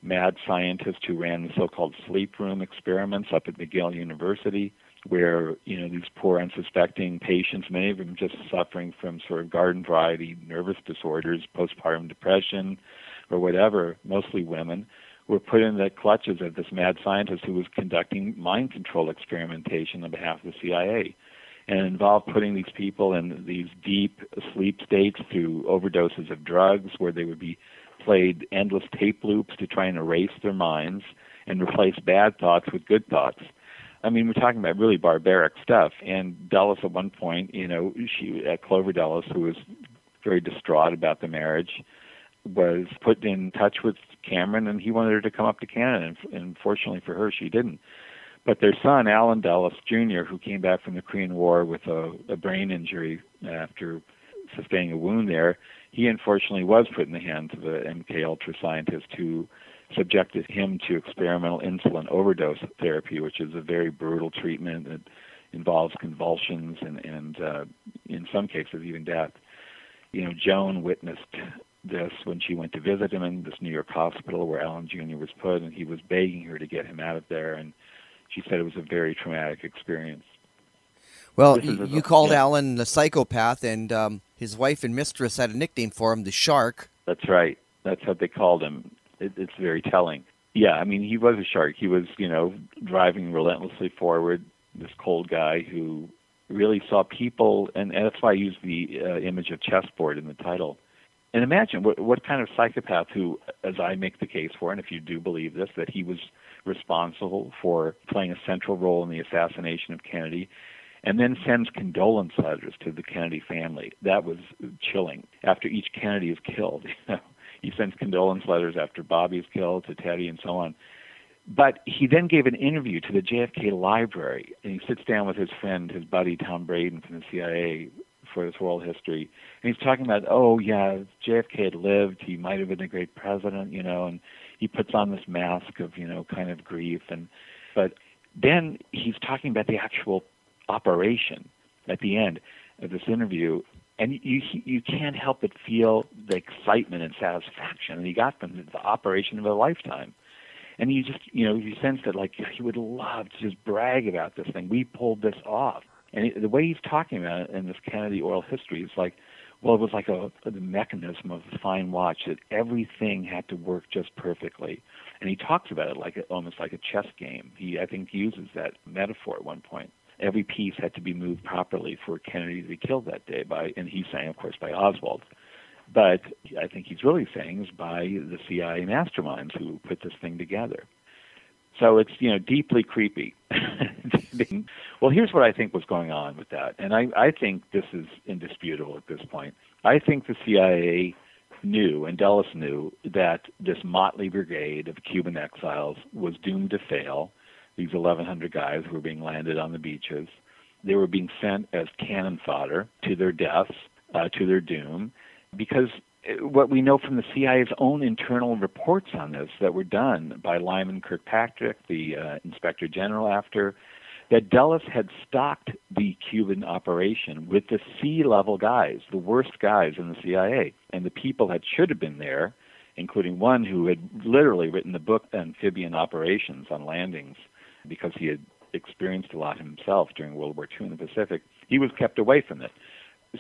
[SPEAKER 1] mad scientist who ran the so-called sleep room experiments up at McGill University, where, these poor unsuspecting patients, many of them just suffering from sort of garden variety nervous disorders, postpartum depression, or whatever, mostly women, were put in the clutches of this mad scientist who was conducting mind control experimentation on behalf of the CIA. And it involved putting these people in these deep sleep states through overdoses of drugs, where they would be played endless tape loops to try and erase their minds and replace bad thoughts with good thoughts. I mean, we're talking about really barbaric stuff. And Dulles, at one point, Clover Dulles, who was very distraught about the marriage, was put in touch with Cameron, and he wanted her to come up to Canada. And fortunately for her, she didn't. But their son, Allen Dulles Jr., who came back from the Korean War with a brain injury after sustaining a wound there, he unfortunately was put in the hands of a MKUltra scientist who subjected him to experimental insulin overdose therapy, which is a very brutal treatment that involves convulsions and in some cases even death. Joan witnessed this when she went to visit him in this New York hospital where Allen Jr. was put, and he was begging her to get him out of there, and she said it was a very traumatic experience.
[SPEAKER 2] Well, you called Allen a psychopath, and his wife and mistress had a nickname for him, the Shark.
[SPEAKER 1] That's right. That's what they called him. It's very telling. Yeah, I mean, he was a shark. He was, driving relentlessly forward, this cold guy who really saw people, and that's why I used the image of chessboard in the title. And imagine what kind of psychopath who, as I make the case for, and if you do believe this, that he was responsible for playing a central role in the assassination of Kennedy, and then sends condolence letters to the Kennedy family. That was chilling. After each Kennedy is killed, he sends condolence letters after Bobby is killed, to Teddy, and so on. But he then gave an interview to the JFK library, and he sits down with his friend, his buddy, Tom Braden from the CIA, for his world history. And he's talking about, JFK had lived, he might have been a great president, and he puts on this mask of, kind of grief. But then he's talking about the actual operation at the end of this interview, and you can't help but feel the excitement and satisfaction that he got from the operation of a lifetime. And you just, you sense that, he would love to just brag about this thing. We pulled this off. And the way he's talking about it in this Kennedy oral history is it was like the mechanism of a fine watch, that everything had to work just perfectly. And he talks about it almost like a chess game. He, I think, uses that metaphor at one point. Every piece had to be moved properly for Kennedy to be killed that day and he's saying, of course, by Oswald. But I think he's really saying is by the CIA masterminds who put this thing together. So it's, deeply creepy. Well, here's what I think was going on with that. And I think this is indisputable at this point. I think the CIA knew, and Dulles knew, that this motley brigade of Cuban exiles was doomed to fail. These 1,100 guys who were being landed on the beaches. They were being sent as cannon fodder to their deaths, to their doom, because what we know from the CIA's own internal reports on this that were done by Lyman Kirkpatrick, the Inspector General after, that Dulles had stocked the Cuban operation with the C-level guys, the worst guys in the CIA. And the people that should have been there, including one who had literally written the book Amphibian Operations on Landings because he had experienced a lot himself during World War II in the Pacific, he was kept away from it.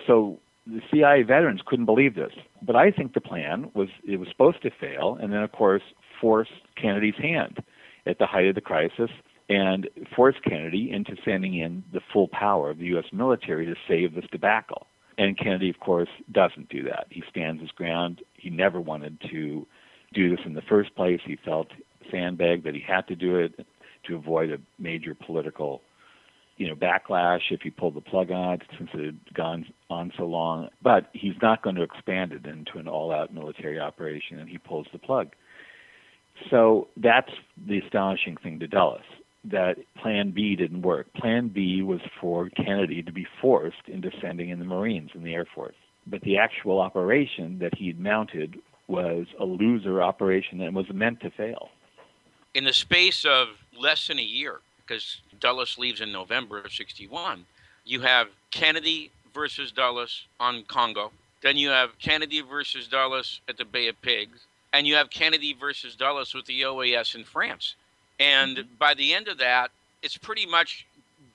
[SPEAKER 1] So the CIA veterans couldn't believe this. But I think the plan was it was supposed to fail and then, of course, force Kennedy's hand at the height of the crisis and force Kennedy into sending in the full power of the U.S. military to save this debacle. And Kennedy, of course, doesn't do that. He stands his ground. He never wanted to do this in the first place. He felt sandbagged that he had to do it to avoid a major political backlash if he pulled the plug on it since it had gone on so long. But he's not going to expand it into an all-out military operation, and he pulls the plug. So that's the astonishing thing to Dulles, that Plan B didn't work. Plan B was for Kennedy to be forced into sending in the Marines and the Air Force. But the actual operation that he'd mounted was a loser operation and was meant to fail.
[SPEAKER 3] In the space of less than a year, because Dulles leaves in November of 1961, you have Kennedy versus Dulles on Congo. Then you have Kennedy versus Dulles at the Bay of Pigs. And you have Kennedy versus Dulles with the OAS in France. And by the end of that, it's pretty much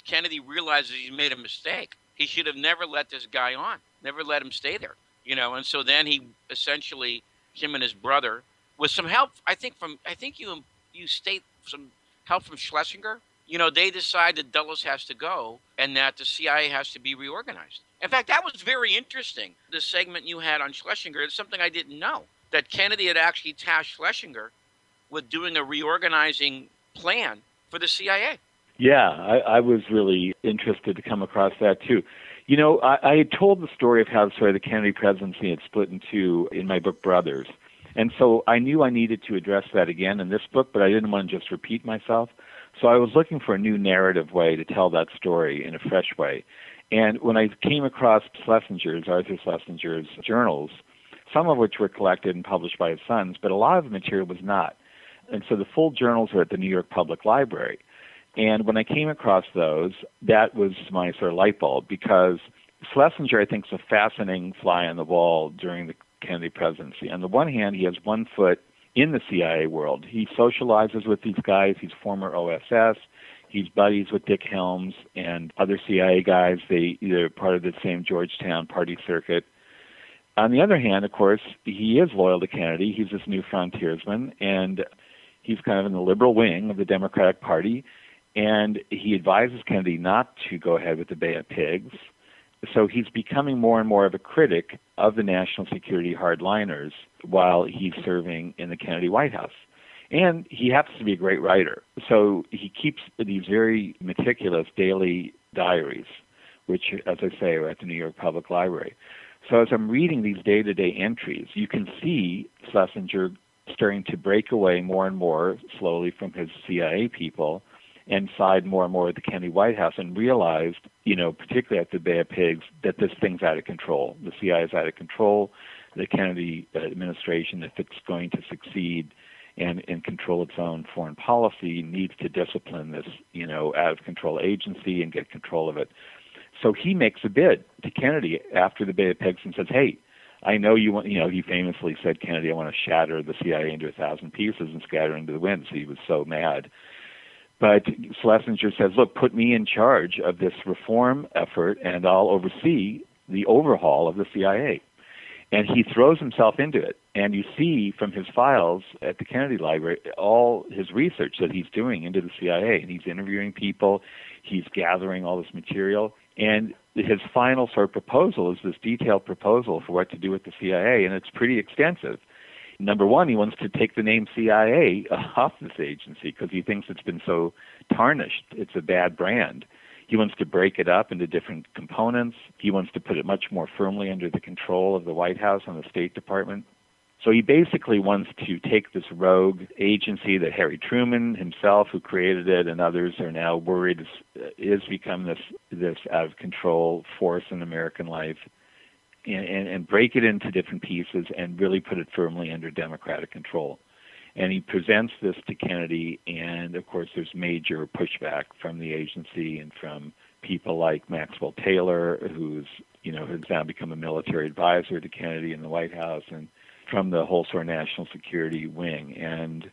[SPEAKER 3] Kennedy realizes he's made a mistake. He should have never let this guy on, never let him stay there, And so then he essentially, him and his brother, with some help, I think you state some help from Schlesinger. They decide that Dulles has to go and that the CIA has to be reorganized. In fact, that was very interesting. The segment you had on Schlesinger is something I didn't know, that Kennedy had actually tasked Schlesinger with doing a reorganizing plan for the CIA.
[SPEAKER 1] Yeah, I was really interested to come across that too. I had told the story of how the Kennedy presidency had split in two in my book Brothers. And so I knew I needed to address that again in this book, but I didn't want to just repeat myself. So I was looking for a new narrative way to tell that story in a fresh way. And when I came across Arthur Schlesinger's journals, some of which were collected and published by his sons, but a lot of the material was not. And so the full journals are at the New York Public Library. And when I came across those, that was my sort of light bulb, because Schlesinger, I think, is a fascinating fly on the wall during the Kennedy presidency. On the one hand, he has one foot in the CIA world. He socializes with these guys. He's former OSS. He's buddies with Dick Helms and other CIA guys. They're part of the same Georgetown party circuit. On the other hand, of course, he is loyal to Kennedy. He's this new frontiersman, and he's kind of in the liberal wing of the Democratic Party, and he advises Kennedy not to go ahead with the Bay of Pigs. So he's becoming more and more of a critic of the national security hardliners while he's serving in the Kennedy White House. And he happens to be a great writer. So he keeps these very meticulous daily diaries, which, as I say, are at the New York Public Library. So as I'm reading these day-to-day entries, you can see Schlesinger starting to break away more and more slowly from his CIA people and side more and more with the Kennedy White House, and realized, particularly at the Bay of Pigs, that this thing's out of control. The CIA is out of control. The Kennedy administration, if it's going to succeed and control its own foreign policy, needs to discipline this, out-of-control agency and get control of it. So he makes a bid to Kennedy after the Bay of Pigs and says, hey, I know you want, he famously said, Kennedy, I want to shatter the CIA into 1,000 pieces and scatter into the wind. So he was so mad. But Schlesinger says, look, put me in charge of this reform effort and I'll oversee the overhaul of the CIA. And he throws himself into it. And you see from his files at the Kennedy Library all his research that he's doing into the CIA. And he's interviewing people. He's gathering all this material. And his final sort of proposal is this detailed proposal for what to do with the CIA, and it's pretty extensive. Number one, he wants to take the name CIA off this agency because he thinks it's been so tarnished. It's a bad brand. He wants to break it up into different components. He wants to put it much more firmly under the control of the White House and the State Department. So he basically wants to take this rogue agency that Harry Truman himself, who created it, and others are now worried is become this out of control force in American life, and break it into different pieces and really put it firmly under Democratic control. And he presents this to Kennedy, and of course there's major pushback from the agency and from people like Maxwell Taylor, who's has now become a military advisor to Kennedy in the White House, and from the whole sort of national security wing. And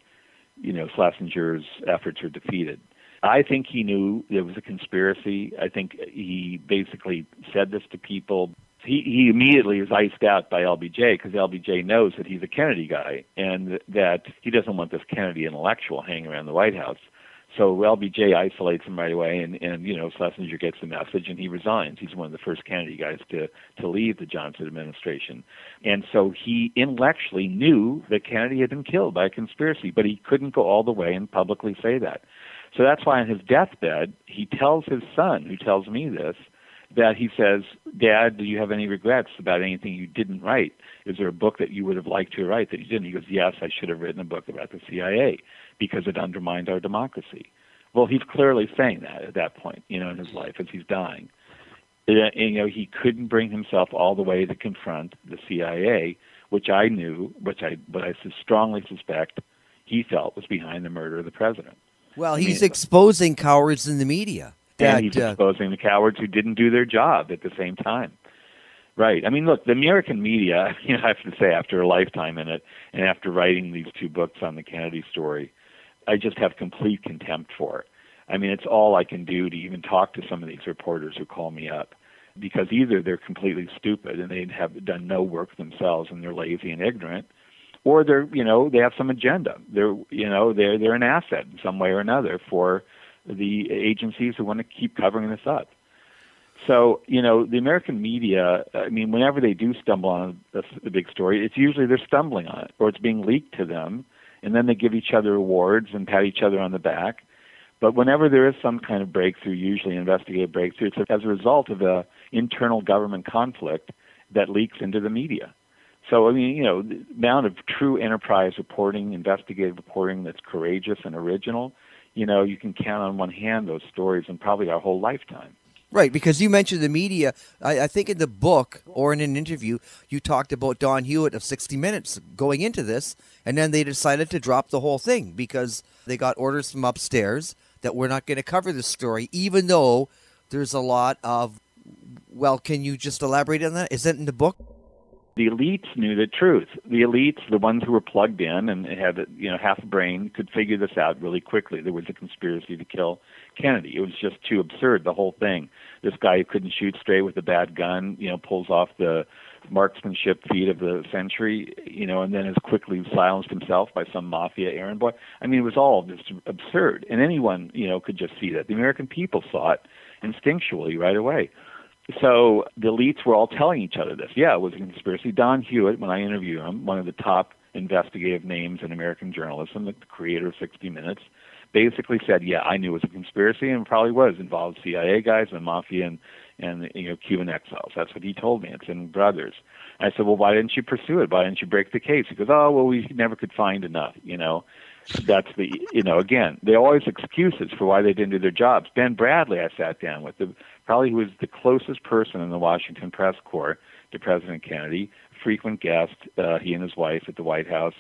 [SPEAKER 1] Schlesinger's efforts are defeated. I think he knew there was a conspiracy. I think he basically said this to people. He immediately is iced out by LBJ because LBJ knows that he's a Kennedy guy and that he doesn't want this Kennedy intellectual hanging around the White House. So LBJ isolates him right away, and Schlesinger gets the message, and he resigns. He's one of the first Kennedy guys to leave the Johnson administration. And so he intellectually knew that Kennedy had been killed by a conspiracy, but he couldn't go all the way and publicly say that. So that's why on his deathbed, he tells his son, who tells me this, that he says, "Dad, do you have any regrets about anything you didn't write? Is there a book that you would have liked to write that you didn't?" He goes, "Yes, I should have written a book about the CIA because it undermined our democracy." Well, he's clearly saying that at that point, in his life as he's dying. He couldn't bring himself all the way to confront the CIA, which I knew, but I strongly suspect he felt was behind the murder of the president.
[SPEAKER 2] Well, he's exposing cowards in the media.
[SPEAKER 1] And he's exposing the cowards who didn't do their job at the same time. Right. I mean, look, the American media, I have to say, after a lifetime in it, and after writing these 2 books on the Kennedy story, I just have complete contempt for it. I mean, it's all I can do to even talk to some of these reporters who call me up, because either they're completely stupid and they have done no work themselves and they're lazy and ignorant, or they're, they have some agenda. They're an asset in some way or another for the agencies who want to keep covering this up. So, the American media, I mean, whenever they do stumble on the big story, it's usually they're stumbling on it, or it's being leaked to them, and then they give each other awards and pat each other on the back. But whenever there is some kind of breakthrough, usually investigative breakthrough, it's as a result of an internal government conflict that leaks into the media. So, I mean, the amount of true enterprise reporting, investigative reporting that's courageous and original, you can count on one hand those stories in probably our whole lifetime.
[SPEAKER 2] Right, because you mentioned the media. I think in the book or in an interview, you talked about Don Hewitt of 60 Minutes going into this, and then they decided to drop the whole thing because they got orders from upstairs that we're not going to cover this story, even though there's a lot of, well, can you just elaborate on that? Is that in the book?
[SPEAKER 1] The elites knew the truth. The elites, the ones who were plugged in and had half a brain, could figure this out really quickly. There was a conspiracy to kill Kennedy. It was just too absurd, the whole thing. This guy who couldn't shoot straight with a bad gun, pulls off the marksmanship feat of the century, and then is quickly silenced himself by some mafia errand boy. I mean, it was all just absurd. And anyone, could just see that. The American people saw it instinctually right away. So the elites were all telling each other this. Yeah, it was a conspiracy. Don Hewitt, when I interviewed him, one of the top investigative names in American journalism, the creator of 60 Minutes, basically said, yeah, I knew it was a conspiracy, and it probably was. Involved CIA guys and mafia and Cuban exiles. That's what he told me. It's in Brothers. And I said, well, why didn't you pursue it? Why didn't you break the case? He goes, oh, well, we never could find enough, That's the, again, there are always excuses for why they didn't do their jobs. Ben Bradley, I sat down with, probably who was the closest person in the Washington press corps to President Kennedy, frequent guest, he and his wife at the White House.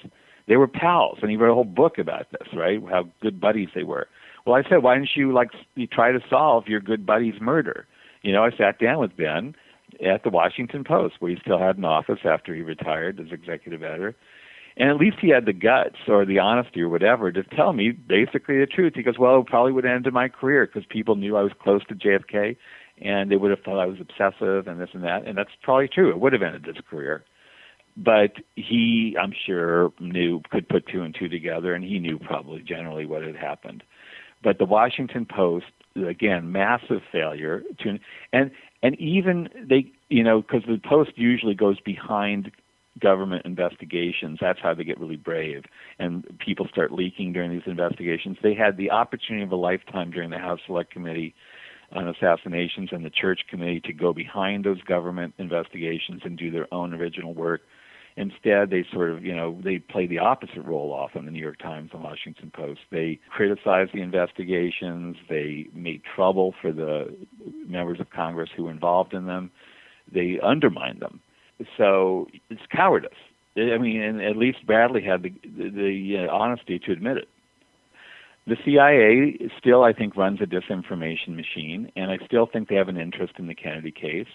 [SPEAKER 1] They were pals, and he wrote a whole book about this, right, how good buddies they were. Well, I said, why didn't you try to solve your good buddy's murder? I sat down with Ben at the Washington Post, where he still had an office after he retired as executive editor. And at least he had the guts or the honesty or whatever to tell me basically the truth. He goes, well, it probably would have ended my career because people knew I was close to JFK and they would have thought I was obsessive and this and that. And that's probably true. It would have ended his career. But he, I'm sure, could put 2 and 2 together, and he knew probably generally what had happened. But the Washington Post, again, massive failure to, and even they, because the Post usually goes behind government investigations. That's how they get really brave, and people start leaking during these investigations. They had the opportunity of a lifetime during the House Select Committee on Assassinations and the Church Committee to go behind those government investigations and do their own original work. Instead, they sort of, they play the opposite role often, the New York Times and Washington Post. They criticized the investigations. They made trouble for the members of Congress who were involved in them. They undermined them. So it's cowardice. I mean, and at least Bradley had the honesty to admit it. The CIA still, I think, runs a disinformation machine, and I still think they have an interest in the Kennedy case.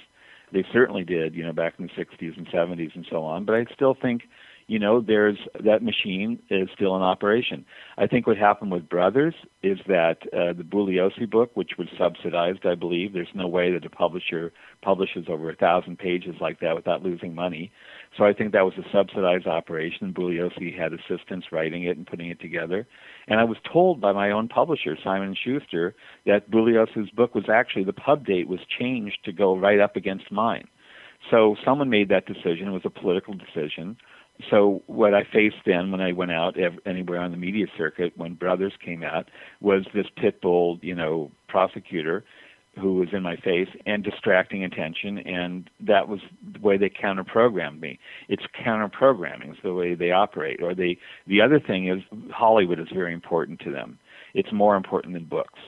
[SPEAKER 1] They certainly did, back in the 60s and 70s and so on. But I still think, there's that machine is still in operation. I think what happened with Brothers is that the Bugliosi book, which was subsidized, I believe, there's no way that a publisher publishes over 1,000 pages like that without losing money. So I think that was a subsidized operation. Bugliosi had assistants writing it and putting it together. And I was told by my own publisher, Simon & Schuster, that Bugliosi's book was actually, the pub date was changed to go right up against mine. So someone made that decision. It was a political decision. So what I faced then when I went out anywhere on the media circuit when Brothers came out was this pit bull, prosecutor who was in my face and distracting attention, and that was the way they counter-programmed me. It's counter-programming. It's the way they operate. Or the other thing is Hollywood is very important to them. It's more important than books.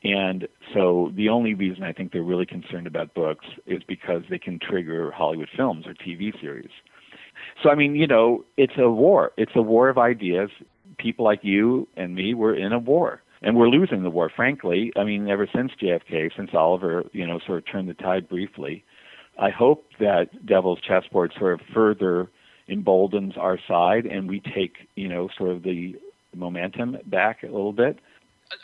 [SPEAKER 1] And so the only reason I think they're really concerned about books is because they can trigger Hollywood films or TV series. So, I mean, it's a war. It's a war of ideas. People like you and me, we're in a war. And we're losing the war, frankly. I mean, ever since JFK, since Oliver, sort of turned the tide briefly. I hope that Devil's Chessboard sort of further emboldens our side and we take, sort of the momentum back a little bit.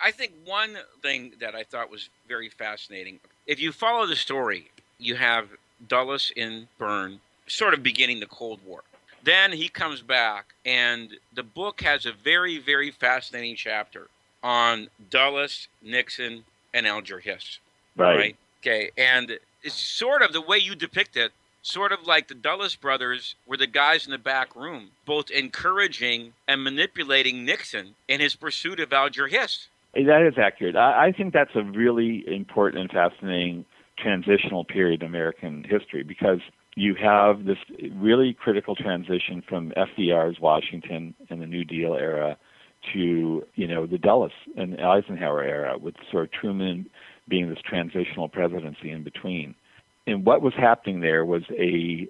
[SPEAKER 3] I think one thing that I thought was very fascinating, if you follow the story, you have Dulles in Bern, sort of beginning the Cold War. Then he comes back, and the book has a very, very fascinating chapter on Dulles, Nixon, and Alger Hiss.
[SPEAKER 1] Right.
[SPEAKER 3] Okay, and it's sort of the way you depict it, sort of like the Dulles brothers were the guys in the back room, both encouraging and manipulating Nixon in his pursuit of Alger Hiss.
[SPEAKER 1] That is accurate. I think that's a really important and fascinating transitional period in American history because you have this really critical transition from FDR's Washington and the New Deal era to, the Dulles and Eisenhower era, with sort of Truman being this transitional presidency in between. And what was happening there was a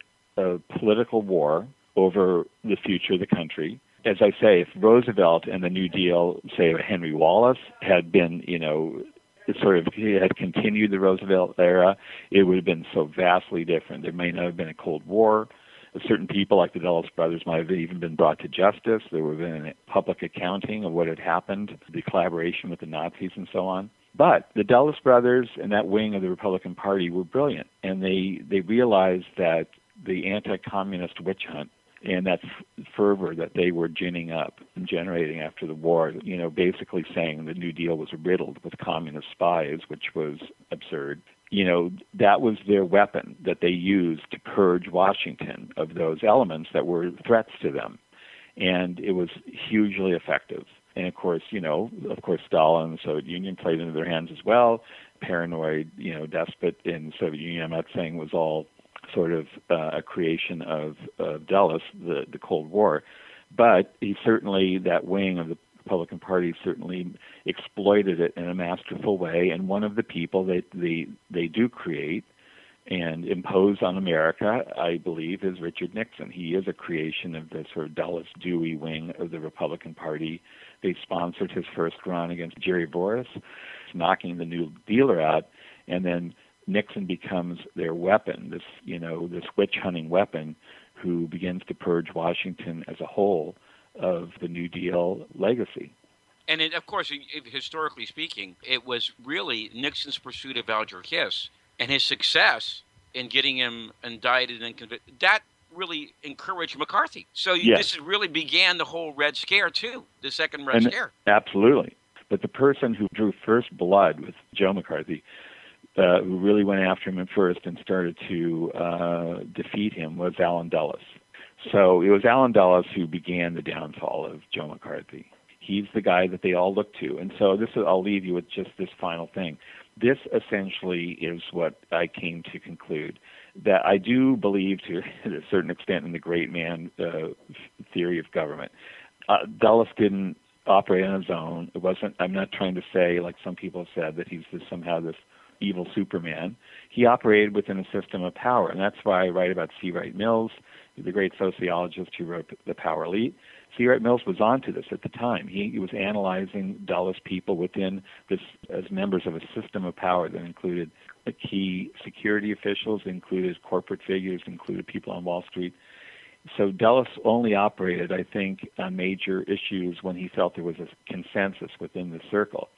[SPEAKER 1] political war over the future of the country. As I say, if Roosevelt and the New Deal, say Henry Wallace, had been, had continued the Roosevelt era, it would have been so vastly different. There may not have been a Cold War. Certain people, like the Dulles brothers, might have even been brought to justice. There would have been a public accounting of what had happened, the collaboration with the Nazis and so on. But the Dulles brothers and that wing of the Republican Party were brilliant, and they realized that the anti-communist witch hunt and that fervor that they were ginning up and generating after the war, basically saying the New Deal was riddled with communist spies, which was absurd. That was their weapon that they used to purge Washington of those elements that were threats to them. And it was hugely effective. And of course, Stalin and the Soviet Union played into their hands as well. Paranoid, despot in the Soviet Union, I'm not saying was all sort of a creation of Dulles, the Cold War. But he certainly, that wing of the Republican Party certainly exploited it in a masterful way. And one of the people that they do create and impose on America, I believe, is Richard Nixon. He is a creation of the sort of Dulles Dewey wing of the Republican Party. They sponsored his first run against Jerry Boris, knocking the New Dealer out, and then Nixon becomes their weapon, this witch-hunting weapon who begins to purge Washington as a whole of the New Deal legacy.
[SPEAKER 3] And of course, historically speaking, it was really Nixon's pursuit of Alger Hiss and his success in getting him indicted and convicted. That really encouraged McCarthy. So
[SPEAKER 1] Yes.
[SPEAKER 3] This really began the whole Red Scare, too, the second Red Scare.
[SPEAKER 1] Absolutely. But the person who drew first blood with Joe McCarthy, who really went after him at first and started to defeat him, was Allen Dulles. So it was Allen Dulles who began the downfall of Joe McCarthy. He's the guy that they all look to. And so I'll leave you with just this final thing. This essentially is what I came to conclude, that I do believe to a certain extent in the great man theory of government. Dulles didn't operate on his own. It wasn't. I'm not trying to say, like some people have said, that he's somehow this evil Superman. He operated within a system of power, and that's why I write about C. Wright Mills, the great sociologist who wrote The Power Elite. C. Wright Mills was onto this at the time. He was analyzing Dulles people within this as members of a system of power that included key security officials, included corporate figures, included people on Wall Street. So Dulles only operated, I think, on major issues when he felt there was a consensus within the circle.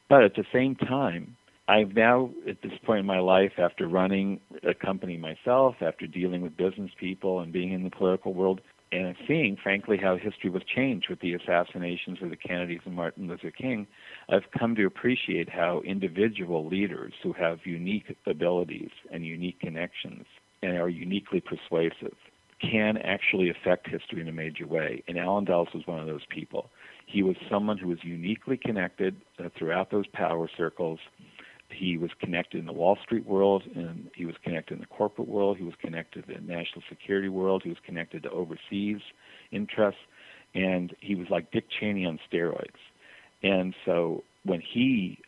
[SPEAKER 1] But at the same time, I've now, at this point in my life, after running a company myself, after dealing with business people and being in the political world, and seeing, frankly, how history was changed with the assassinations of the Kennedys and Martin Luther King, I've come to appreciate how individual leaders who have unique abilities and unique connections and are uniquely persuasive can actually affect history in a major way. And Allen Dulles was one of those people. He was someone who was uniquely connected throughout those power circles. He was connected in the Wall Street world, and he was connected in the corporate world. He was connected in the national security world. He was connected to overseas interests, and he was like Dick Cheney on steroids. And so when he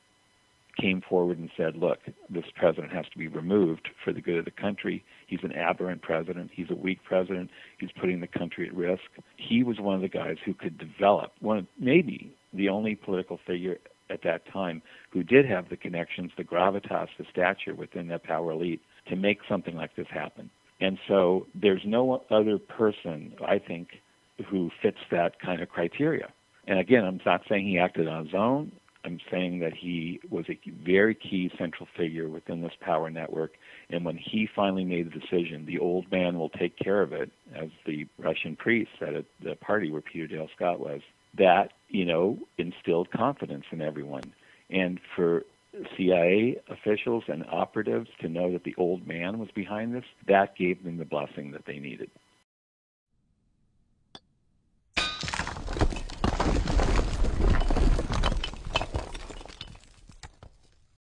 [SPEAKER 1] came forward and said, look, this president has to be removed for the good of the country, he's an aberrant president, he's a weak president, he's putting the country at risk, he was one of the guys who could develop, maybe the only political figure at that time who did have the connections, the gravitas, the stature within that power elite to make something like this happen. And so there's no other person, I think, who fits that kind of criteria. And again, I'm not saying he acted on his own. I'm saying that he was a very key central figure within this power network. And when he finally made the decision, the old man will take care of it, as the Russian priest said at the party where Peter Dale Scott was, that, instilled confidence in everyone. And for CIA officials and operatives to know that the old man was behind this, that gave them the blessing that they needed.